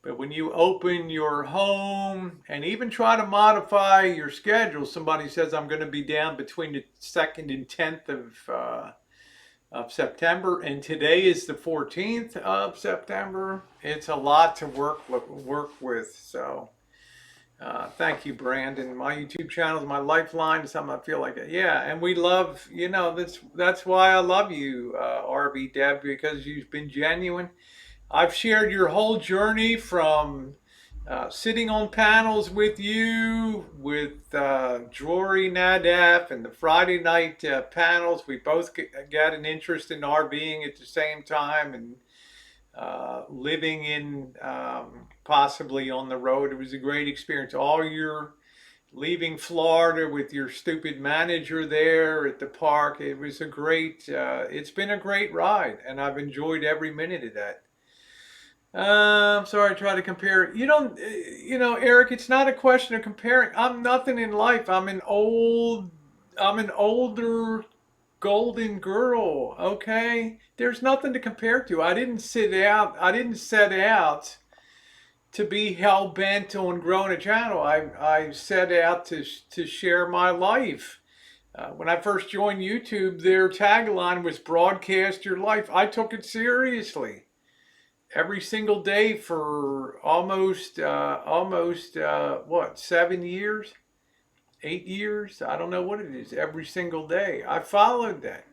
But when you open your home and even try to modify your schedule, somebody says, I'm going to be down between the 2nd and 10th of September, and today is the 14th of September. It's a lot to work with, so... thank you, Brandon. My YouTube channel is my lifeline. Something I feel like it. Yeah, and we love, you know, that's why I love you, RV Deb, because you've been genuine. I've shared your whole journey from sitting on panels with you, with Jory Nadaf, and the Friday night panels. We both got an interest in RVing at the same time, and living in possibly on the road. It was a great experience. All your leaving Florida with your stupid manager there at the park. It was it's been a great ride, and I've enjoyed every minute of that. I'm sorry, I try to compare. You don't, Eric, it's not a question of comparing. I'm nothing in life. I'm an older golden girl, okay? There's nothing to compare to. I didn't set out to be hell bent on growing a channel. I set out to share my life. When I first joined YouTube, their tagline was broadcast your life. I took it seriously every single day for almost what, 7 years, 8 years? I don't know what it is. Every single day, I followed that.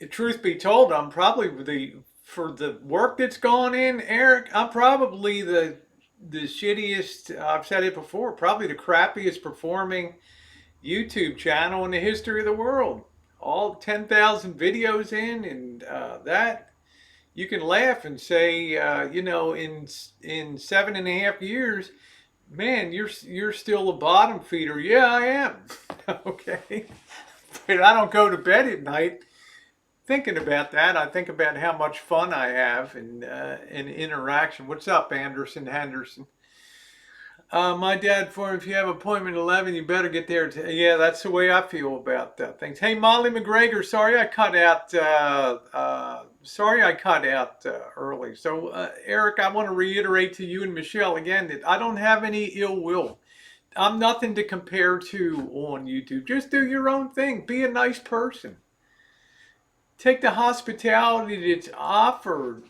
Truth be told, I'm probably for the work that's gone in, Eric. I'm probably the shittiest. I've said it before. Probably the crappiest performing YouTube channel in the history of the world. All 10,000 videos in, and that you can laugh and say, in 7.5 years, man, you're still a bottom feeder. Yeah, I am. Okay, but I don't go to bed at night thinking about that. I think about how much fun I have in interaction. What's up, Anderson Henderson? My dad for if you have appointment 11, you better get there. Yeah, that's the way I feel about things. Hey, Molly McGregor, sorry I cut out. Early. So, Eric, I want to reiterate to you and Michelle again that I don't have any ill will. I'm nothing to compare to on YouTube. Just do your own thing. Be a nice person. Take the hospitality that's offered,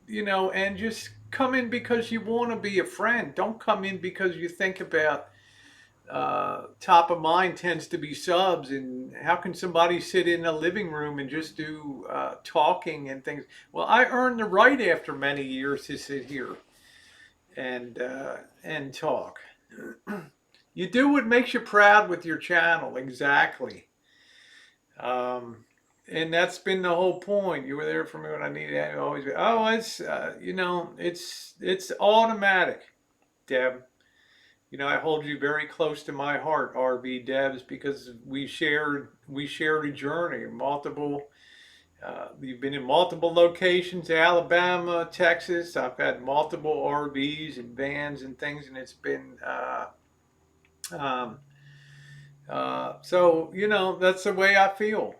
and just come in because you want to be a friend. Don't come in because you think about top of mind tends to be subs. And how can somebody sit in a living room and just do talking and things? Well, I earned the right after many years to sit here and talk. You do what makes you proud with your channel, exactly. And that's been the whole point. You were there for me when I needed it. Always, oh, it's automatic, Deb. I hold you very close to my heart, RB Debs, because we shared a journey, multiple. You've been in multiple locations, Alabama, Texas. I've had multiple RVs and vans and things, and it's been. So that's the way I feel.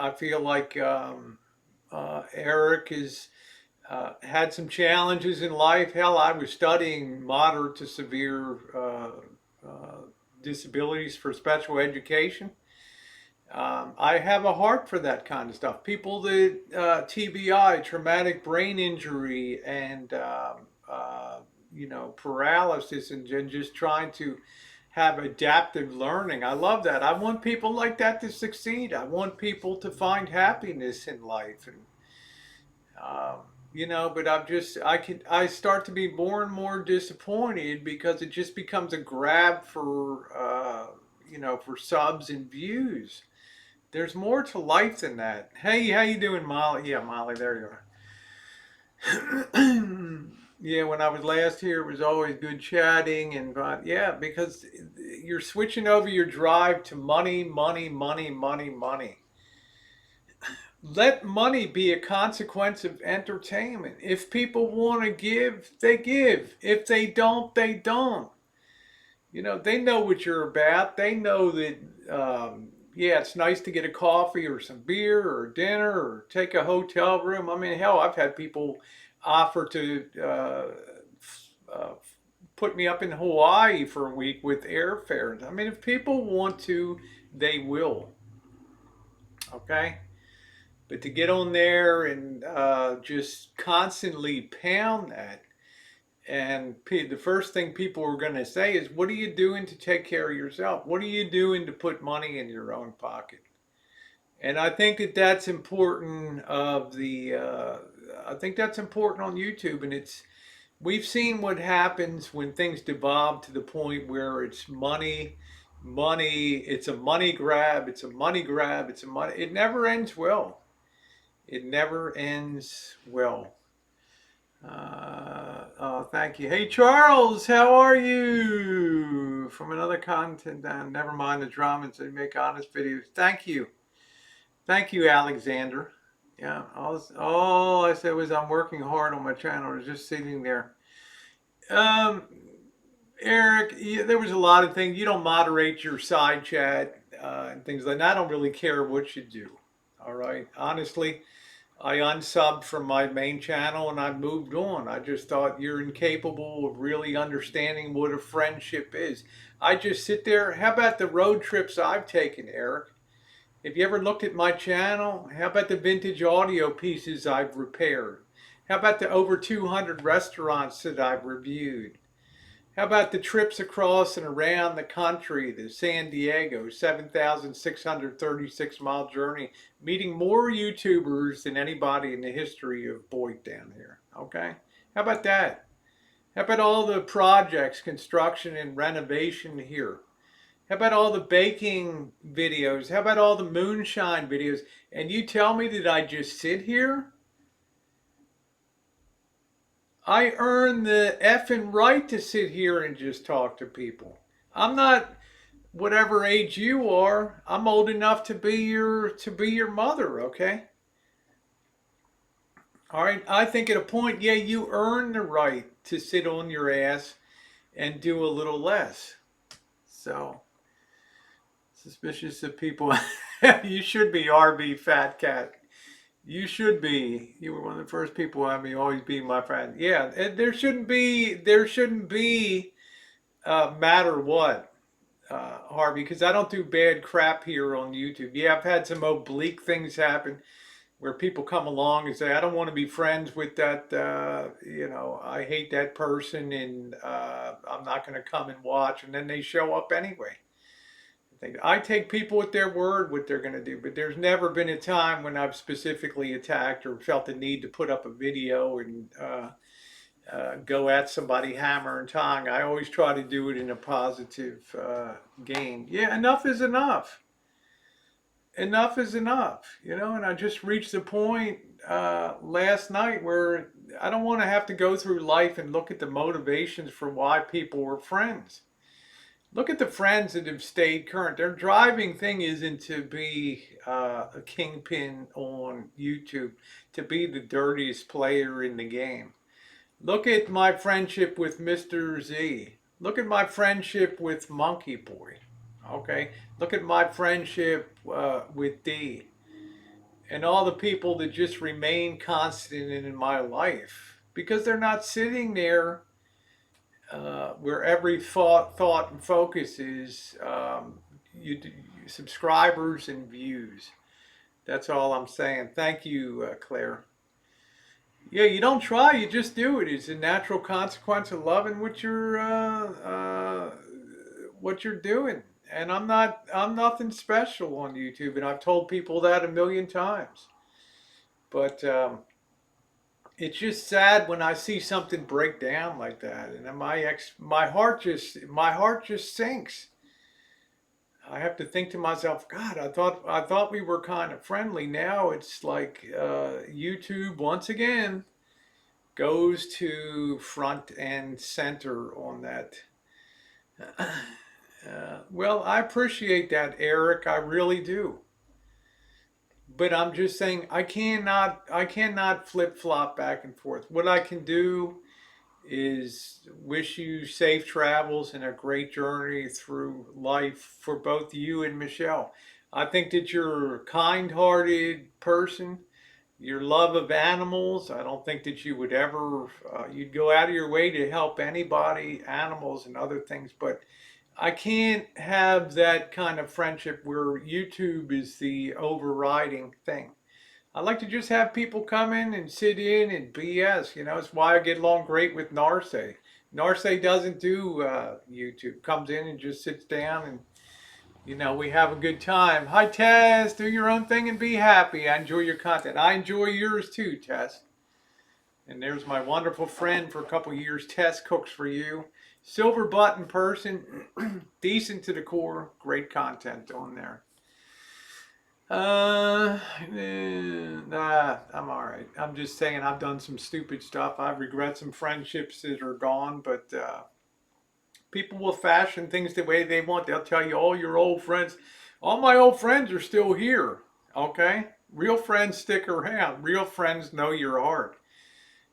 I feel like Eric has had some challenges in life. Hell, I was studying moderate to severe disabilities for special education. I have a heart for that kind of stuff. People that TBI, traumatic brain injury, and paralysis, and just trying to have adaptive learning. I love that. I want people like that to succeed. I want people to find happiness in life, and but I start to be more and more disappointed because it just becomes a grab for for subs and views. There's more to life than that. Hey, how you doing, Molly? Yeah, Molly, there you are. Yeah, when I was last here, it was always good chatting, and yeah, because you're switching over your drive to money, money, money, money, money. Let money be a consequence of entertainment. If people want to give, they give. If they don't, they don't. They know what you're about. They know that, yeah, it's nice to get a coffee or some beer or dinner or take a hotel room. I mean, hell, I've had people offer to put me up in Hawaii for a week with airfare. I mean, if people want to, they will. Okay? But to get on there and just constantly pound that, and the first thing people are going to say is, what are you doing to take care of yourself? What are you doing to put money in your own pocket? And I think that that's important I think that's important on YouTube. And we've seen what happens when things devolve to the point where it's money, it's a money grab, it never ends well. It never ends well. Thank you. Hey, Charles, how are you? From another content, never mind the drama, so you make honest videos. Thank you. Thank you, Alexander. Yeah, all I said was I'm working hard on my channel. I was just sitting there. Um, Eric, there was a lot of things. You don't moderate your side chat and things like that. I don't really care what you do. All right. Honestly, I unsubbed from my main channel and I moved on. I just thought you're incapable of really understanding what a friendship is. I just sit there. How about the road trips I've taken, Eric? Have you ever looked at my channel? How about the vintage audio pieces I've repaired? How about the over 200 restaurants that I've reviewed? How about the trips across and around the country, the San Diego 7,636-mile journey, meeting more YouTubers than anybody in the history of BOYT down here? Okay? How about that? How about all the projects, construction and renovation here? How about all the baking videos? How about all the moonshine videos? And you tell me that I just sit here? I earn the effing right to sit here and just talk to people. I'm not whatever age you are. I'm old enough to be your mother, okay? All right. I think at a point, yeah, you earn the right to sit on your ass and do a little less. So, suspicious of people. You should be RB Fat Cat. You should be. You were one of the first people I mean always be my friend. Yeah, there shouldn't be matter what, Harvey, because I don't do bad crap here on YouTube. Yeah, I've had some oblique things happen where people come along and say, I don't want to be friends with that, I hate that person and I'm not going to come and watch. And then they show up anyway. I take people at their word what they're going to do, but there's never been a time when I've specifically attacked or felt the need to put up a video and go at somebody hammer and tong. I always try to do it in a positive game. Yeah, enough is enough. Enough is enough, and I just reached the point last night where I don't want to have to go through life and look at the motivations for why people were friends. Look at the friends that have stayed current. Their driving thing isn't to be a kingpin on YouTube, to be the dirtiest player in the game. Look at my friendship with Mr. Z. Look at my friendship with Monkey Boy. Okay? Look at my friendship with D. And all the people that just remain constant in my life. Because they're not sitting there where every thought and focus is subscribers and views. That's all I'm saying. Thank you, Claire. Yeah, you don't try, you just do it. It's a natural consequence of loving what you're doing. And I'm nothing special on YouTube, and I've told people that a million times. But it's just sad when I see something break down like that, and my heart just sinks. I have to think to myself, God, I thought we were kind of friendly. Now it's like YouTube once again goes to front and center on that. Well, I appreciate that, Eric. I really do. But I'm just saying I cannot flip flop back and forth. What I can do is wish you safe travels and a great journey through life for both you and Michelle. I think that you're a kind-hearted person. Your love of animals. I don't think that you would ever you'd go out of your way to help anybody, animals and other things. But I can't have that kind of friendship where YouTube is the overriding thing. I like to just have people come in and sit in and BS. It's why I get along great with Narse. Narse doesn't do YouTube. Comes in and just sits down and we have a good time. Hi, Tess. Do your own thing and be happy. I enjoy your content. I enjoy yours too, Tess. And there's my wonderful friend for a couple years. Tess cooks for you. Silver button person, decent to the core, great content on there. I'm all right. I'm just saying I've done some stupid stuff. I regret some friendships that are gone, but people will fashion things the way they want. They'll tell you all your old friends, all my old friends are still here. Okay? Real friends stick around. Real friends know your heart.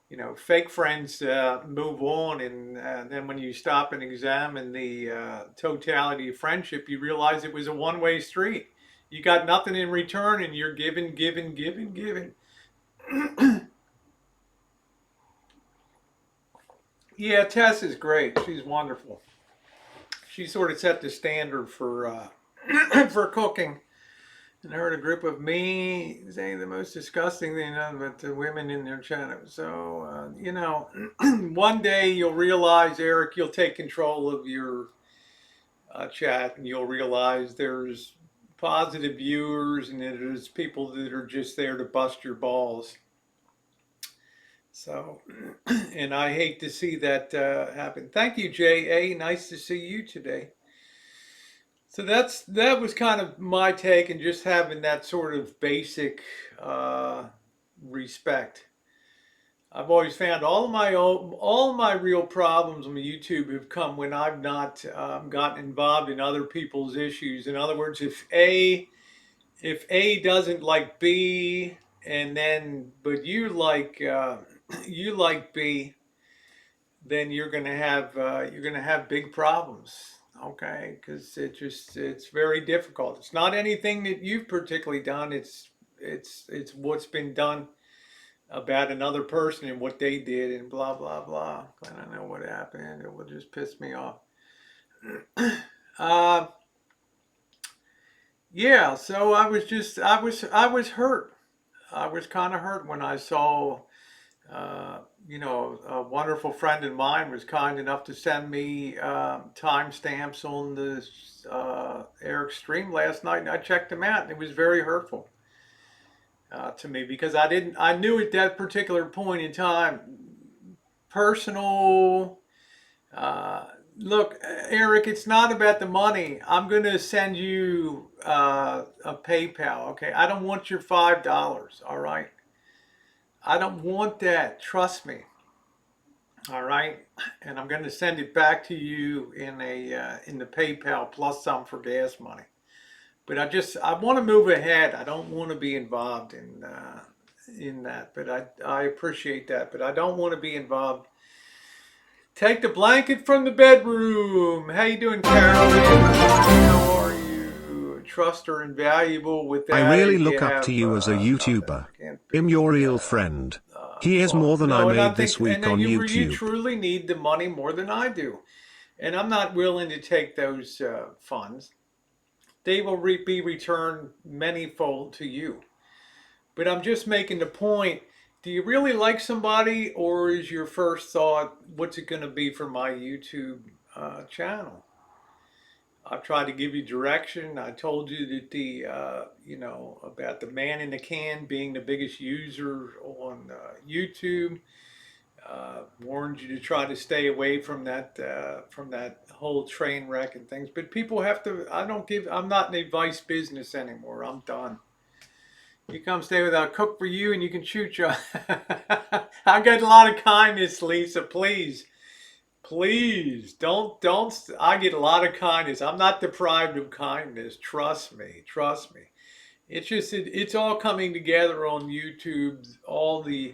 You know, fake friends move on, and then when you stop and examine the totality of friendship, you realize it was a one-way street. You got nothing in return, and you're giving, giving, giving, giving. Yeah, Tess is great. She's wonderful. She sort of set the standard for for cooking. And I heard a group of me saying the most disgusting thing about the women in their channel. So, you know, one day you'll realize, Eric, you'll take control of your chat and you'll realize there's positive viewers and there's people that are just there to bust your balls. So, and I hate to see that happen. Thank you, J.A. Nice to see you today. So that was kind of my take, and just having that sort of basic uh, respect. I've always found all of my real problems on YouTube have come when I've not gotten involved in other people's issues. In other words, if A doesn't like B, and then but you like B, then you're gonna have big problems. Okay, because it's very difficult. It's not anything that you've particularly done. It's what's been done about another person and what they did and blah blah blah. I don't know what happened. It will just piss me off. uh, yeah. So I was hurt. I was kind of hurt when I saw. You know, a wonderful friend of mine was kind enough to send me timestamps on the Eric stream last night, and I checked them out, and it was very hurtful to me because I knew at that particular point in time, personal. Uh, Look, Eric, it's not about the money. I'm going to send you a PayPal, okay? I don't want your $5, all right? I don't want that. Trust me. All right, and I'm going to send it back to you in the PayPal plus some for gas money. But I want to move ahead. I don't want to be involved in that. But I appreciate that. But I don't want to be involved. Take the blanket from the bedroom. How you doing, Carolyn? How are you? Trust are invaluable. With I that, really if you look up to have you as a nothing, YouTuber. I can't I'm be your real friend. Here's more involved. than I No, and I made this think, and week then on you YouTube. truly need the money more than I do, and I'm not willing to take those funds. They will be returned manyfold to you. But I'm just making the point. Do you really like somebody, or is your first thought, what's it going to be for my YouTube channel? I've tried to give you direction. I told you that you know, about the man in the can being the biggest user on YouTube. Warned you to try to stay away from that whole train wreck and things. But people have to. I'm not in the advice business anymore. I'm done. You come stay with I'll cook for you and you can shoot you. I get a lot of kindness, Lisa. Please, please don't. I get a lot of kindness. I'm not deprived of kindness. Trust me. Trust me. It's all coming together on YouTube. All the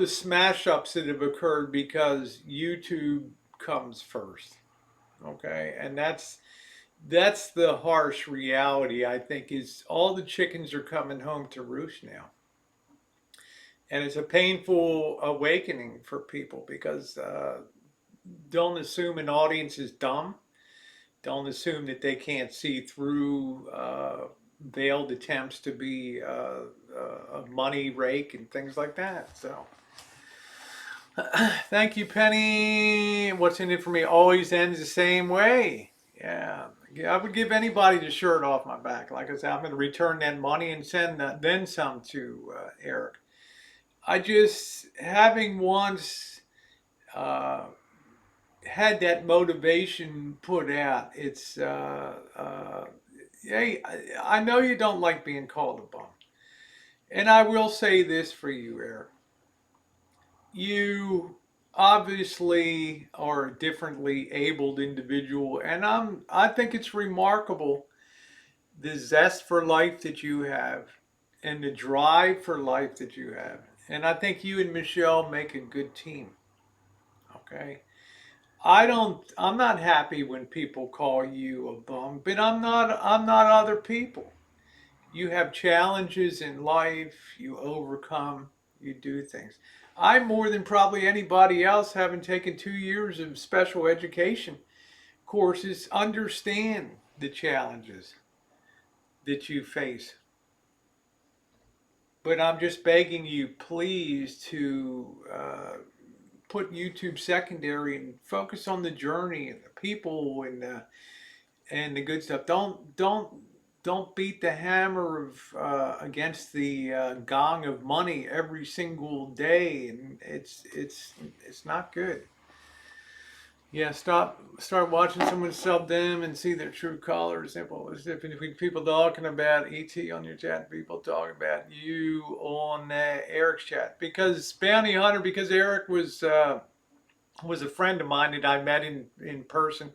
smash ups that have occurred because YouTube comes first. Okay, and that's the harsh reality. I think is all the chickens are coming home to roost now, and it's a painful awakening for people because don't assume an audience is dumb. Don't assume that they can't see through veiled attempts to be a money rake and things like that. So. Thank you, Penny. What's in it for me always ends the same way. Yeah, I would give anybody the shirt off my back. Like I said, I'm going to return that money and send that, then some to Eric. I just, having once uh, had that motivation put out, hey, I know you don't like being called a bum. And I will say this for you, Eric. You obviously are a differently abled individual, and I think it's remarkable the zest for life that you have. and the drive for life that you have. And I think you and Michelle make a good team. Okay. I'm not happy when people call you a bum, but I'm not other people. You have challenges in life, you overcome, you do things. I more than probably anybody else, having taken 2 years of special education courses, understand the challenges that you face. But I'm just begging you, please, to put YouTube secondary and focus on the journey and the people and the good stuff. Don't beat the hammer of against the gong of money every single day, and it's not good. Yeah, start watching someone sub them and see their true colors. Simple as if people talking about ET on your chat, people talking about you on Eric's chat, because Bounty Hunter, because Eric was a friend of mine that I met in person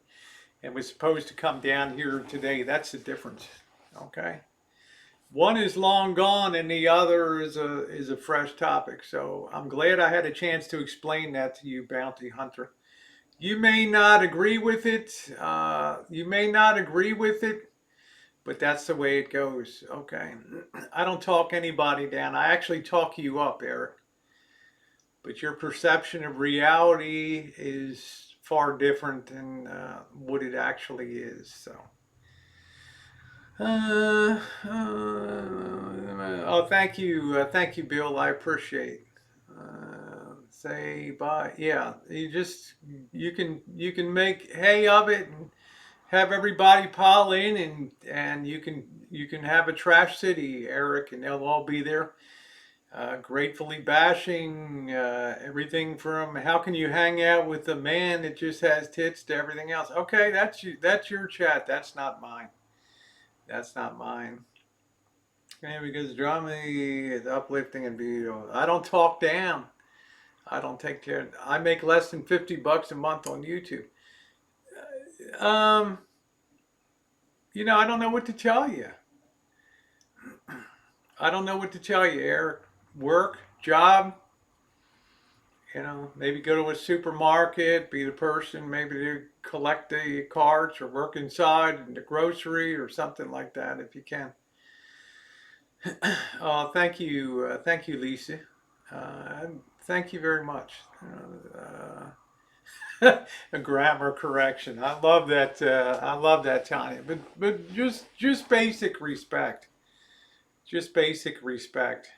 and was supposed to come down here today. That's the difference. Okay. One is long gone and the other is a fresh topic. So I'm glad I had a chance to explain that to you, Bounty Hunter. You may not agree with it. You may not agree with it, but that's the way it goes. Okay. I don't talk anybody down. I actually talk you up, Eric. But your perception of reality is far different than what it actually is. So. Oh, thank you, Bill. I appreciate. Say bye. Yeah, you can make hay of it and have everybody pile in, and you can have a trash city, Eric, and they'll all be there, gratefully bashing everything from how can you hang out with a man that just has tits to everything else. Okay, that's your chat. That's not mine. That's not mine. Okay, because drama is uplifting and beautiful. I don't talk down. I don't take care. I make less than $50 a month on YouTube. Um, I don't know what to tell you. I don't know what to tell you, Eric. Work, job, maybe go to a supermarket, be the person, maybe to collect the carts or work inside in the grocery or something like that if you can. Thank you, Lisa. Thank you very much. A grammar correction. I love that. I love that, Tanya. But just basic respect. Just basic respect.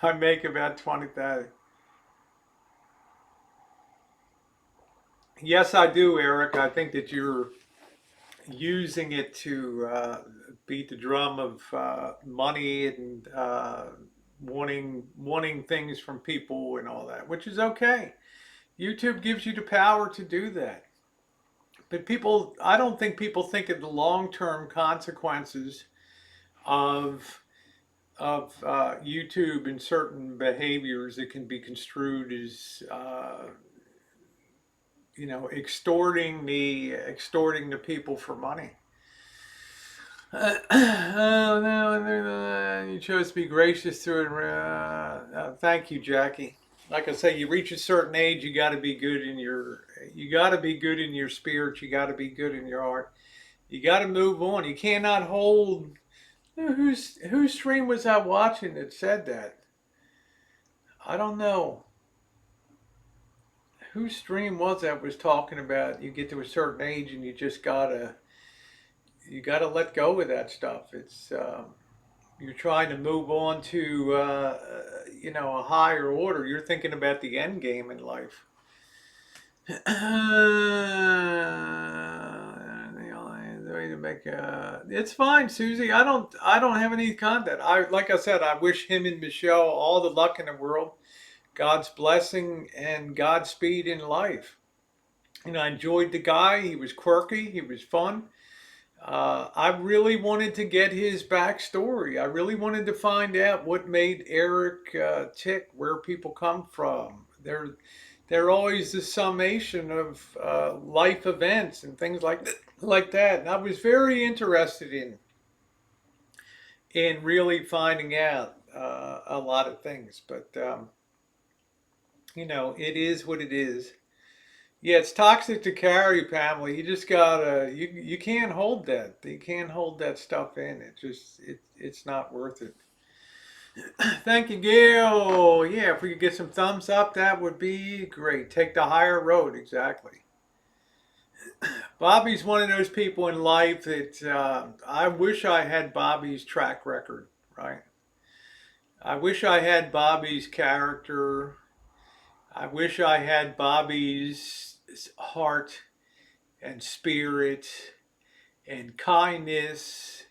I make about 20,000. Yes, I do, Eric. I think that you're using it to beat the drum of money and wanting things from people and all that, which is okay. YouTube gives you the power to do that. But I don't think people think of the long-term consequences of YouTube and certain behaviors that can be construed as extorting the people for money. Oh no, you chose to be gracious to it. Thank you, Jackie. Like I say, you reach a certain age, you got to be good in your spirit. You got to be good in your heart. You got to move on. You cannot hold. Whose stream was I watching that said that? I don't know. Whose stream was that was talking about you get to a certain age and you just gotta let go of that stuff. It's you're trying to move on to a higher order. You're thinking about the end game in life. It's fine, Susie. I don't have any content. Like I said, I wish him and Michelle all the luck in the world, God's blessing and Godspeed in life. I enjoyed the guy. He was quirky. He was fun. I really wanted to get his backstory. I really wanted to find out what made Eric tick, where people come from. They're always the summation of life events and things like that. And I was very interested in and really finding out a lot of things. But it is what it is. Yeah, it's toxic to carry, Pamela. You just gotta you can't hold that. You can't hold that stuff in. It's not worth it. Thank you, Gail. Yeah, if we could get some thumbs up, that would be great. Take the higher road, exactly. Bobby's one of those people in life that I wish I had Bobby's track record, right? I wish I had Bobby's character. I wish I had Bobby's heart and spirit and kindness.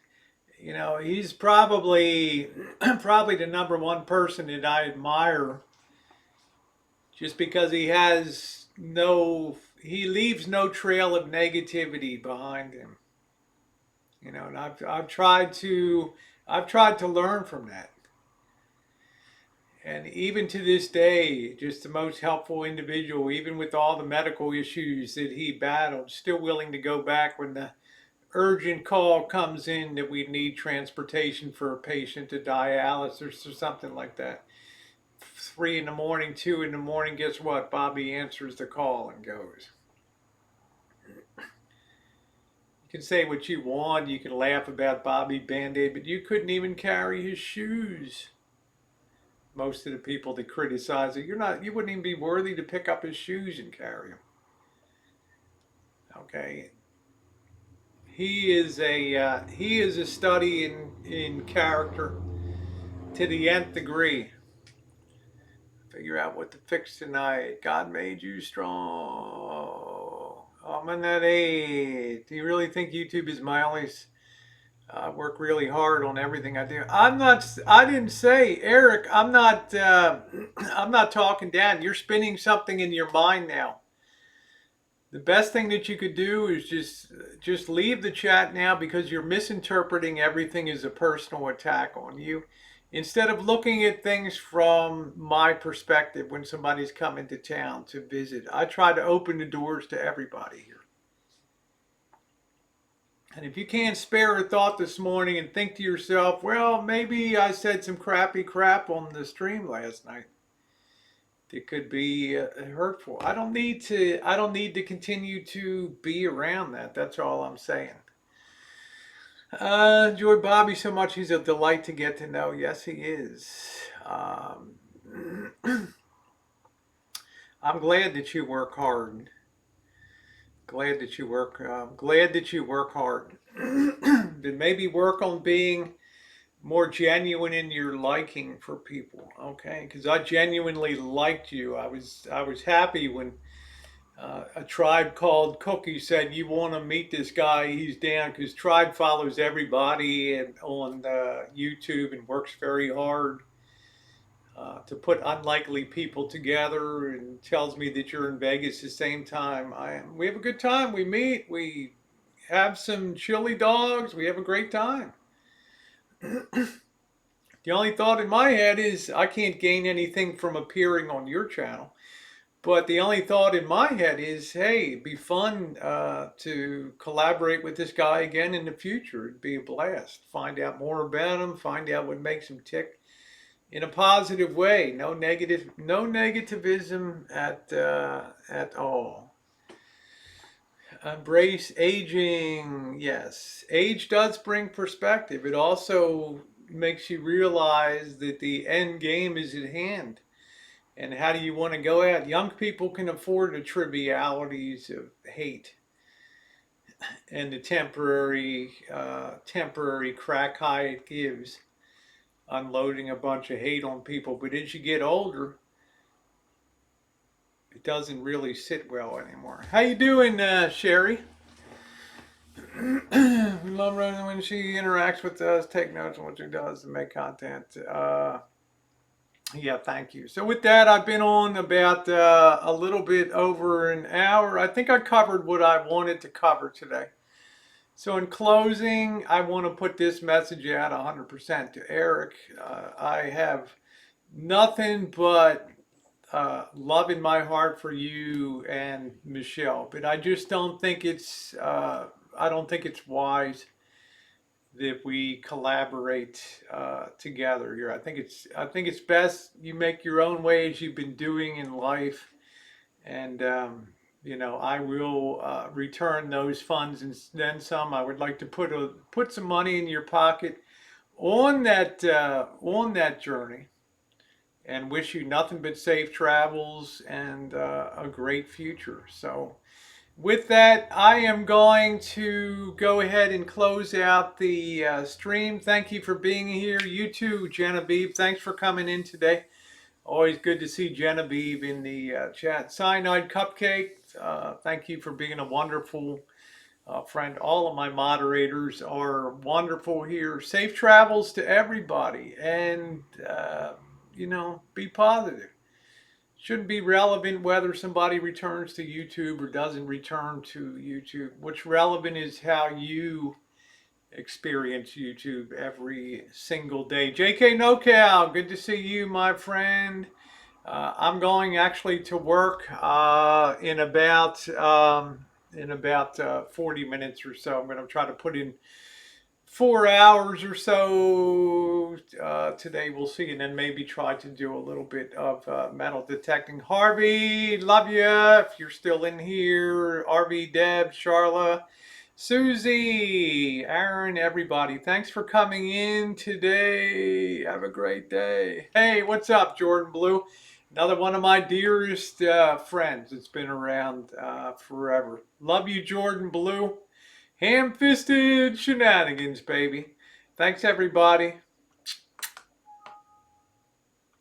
He's probably probably the number one person that I admire just because he leaves no trail of negativity behind him. And I've tried to learn from that. And even to this day, just the most helpful individual, even with all the medical issues that he battled, still willing to go back when the urgent call comes in that we need transportation for a patient to dialysis or something like that. 3 in the morning, 2 in the morning, guess what? Bobby answers the call and goes. You can say what you want, you can laugh about Bobby Band-Aid, but you couldn't even carry his shoes. Most of the people that criticize it, you wouldn't even be worthy to pick up his shoes and carry them. Okay. He is a study in character to the nth degree. Figure out what to fix tonight. God made you strong. I'm in that age. Do you really think YouTube is my only? I work really hard on everything I do. I'm not. I didn't say, Eric. I'm not. I'm not talking down. You're spinning something in your mind now. The best thing that you could do is just leave the chat now because you're misinterpreting everything as a personal attack on you. Instead of looking at things from my perspective when somebody's coming to town to visit, I try to open the doors to everybody here. And if you can't spare a thought this morning and think to yourself, well, maybe I said some crappy crap on the stream last night, it could be hurtful. I don't need to continue to be around that. That's all I'm saying. Enjoy Bobby so much. He's a delight to get to know. Yes, he is. I'm glad that you work hard. Glad that you work hard. Then maybe work on being more genuine in your liking for people, okay? Because I genuinely liked you. I was happy when a tribe called Cookie said, "You want to meet this guy? He's down." Because Tribe follows everybody on YouTube and works very hard to put unlikely people together, and tells me that you're in Vegas the same time I am. We have a good time. We meet. We have some chili dogs. We have a great time. The only thought in my head is I can't gain anything from appearing on your channel. But the only thought in my head is, hey, it'd be fun to collaborate with this guy again in the future. It'd be a blast. Find out more about him. Find out what makes him tick in a positive way. No negativism at all. Embrace aging. Yes, age does bring perspective. It also makes you realize that the end game is at hand. And how do you want to go out? Young people can afford the trivialities of hate and the temporary crack high it gives, unloading a bunch of hate on people. But as you get older, it doesn't really sit well anymore. How you doing, Sherry? Love Rosa when she interacts with us. Take notes on what she does to make content. Yeah, thank you. So with that, I've been on about a little bit over an hour. I think I covered what I wanted to cover today. So in closing, I want to put this message out 100% to Eric. I have nothing but love in my heart for you and Michelle, but I just don't think it's wise that we collaborate together here. I think it's best you make your own way as you've been doing in life, and you know, I will return those funds and then some. I would like to put some money in your pocket on that journey, and wish you nothing but safe travels and a great future. So with that, I am going to go ahead and close out the stream. Thank you for being here. You too, Genevieve. Thanks for coming in today. Always good to see Genevieve in the chat. Cyanide Cupcake, thank you for being a wonderful friend. All of my moderators are wonderful here. Safe travels to everybody. And, you know, be positive. Shouldn't be relevant whether somebody returns to YouTube or doesn't return to YouTube. What's relevant is how you experience YouTube every single day. JK NoCal, good to see you, my friend. I'm going actually to work in about 40 minutes or so. I'm going to try to put in 4 hours or so today. We'll see, and then maybe try to do a little bit of metal detecting. Harvey, love you if you're still in here. RV, Deb, Charla, Susie, Aaron, everybody. Thanks for coming in today. Have a great day. Hey, what's up, Jordan Blue? Another one of my dearest friends. It's been around forever. Love you, Jordan Blue. Ham-fisted shenanigans, baby. Thanks, everybody.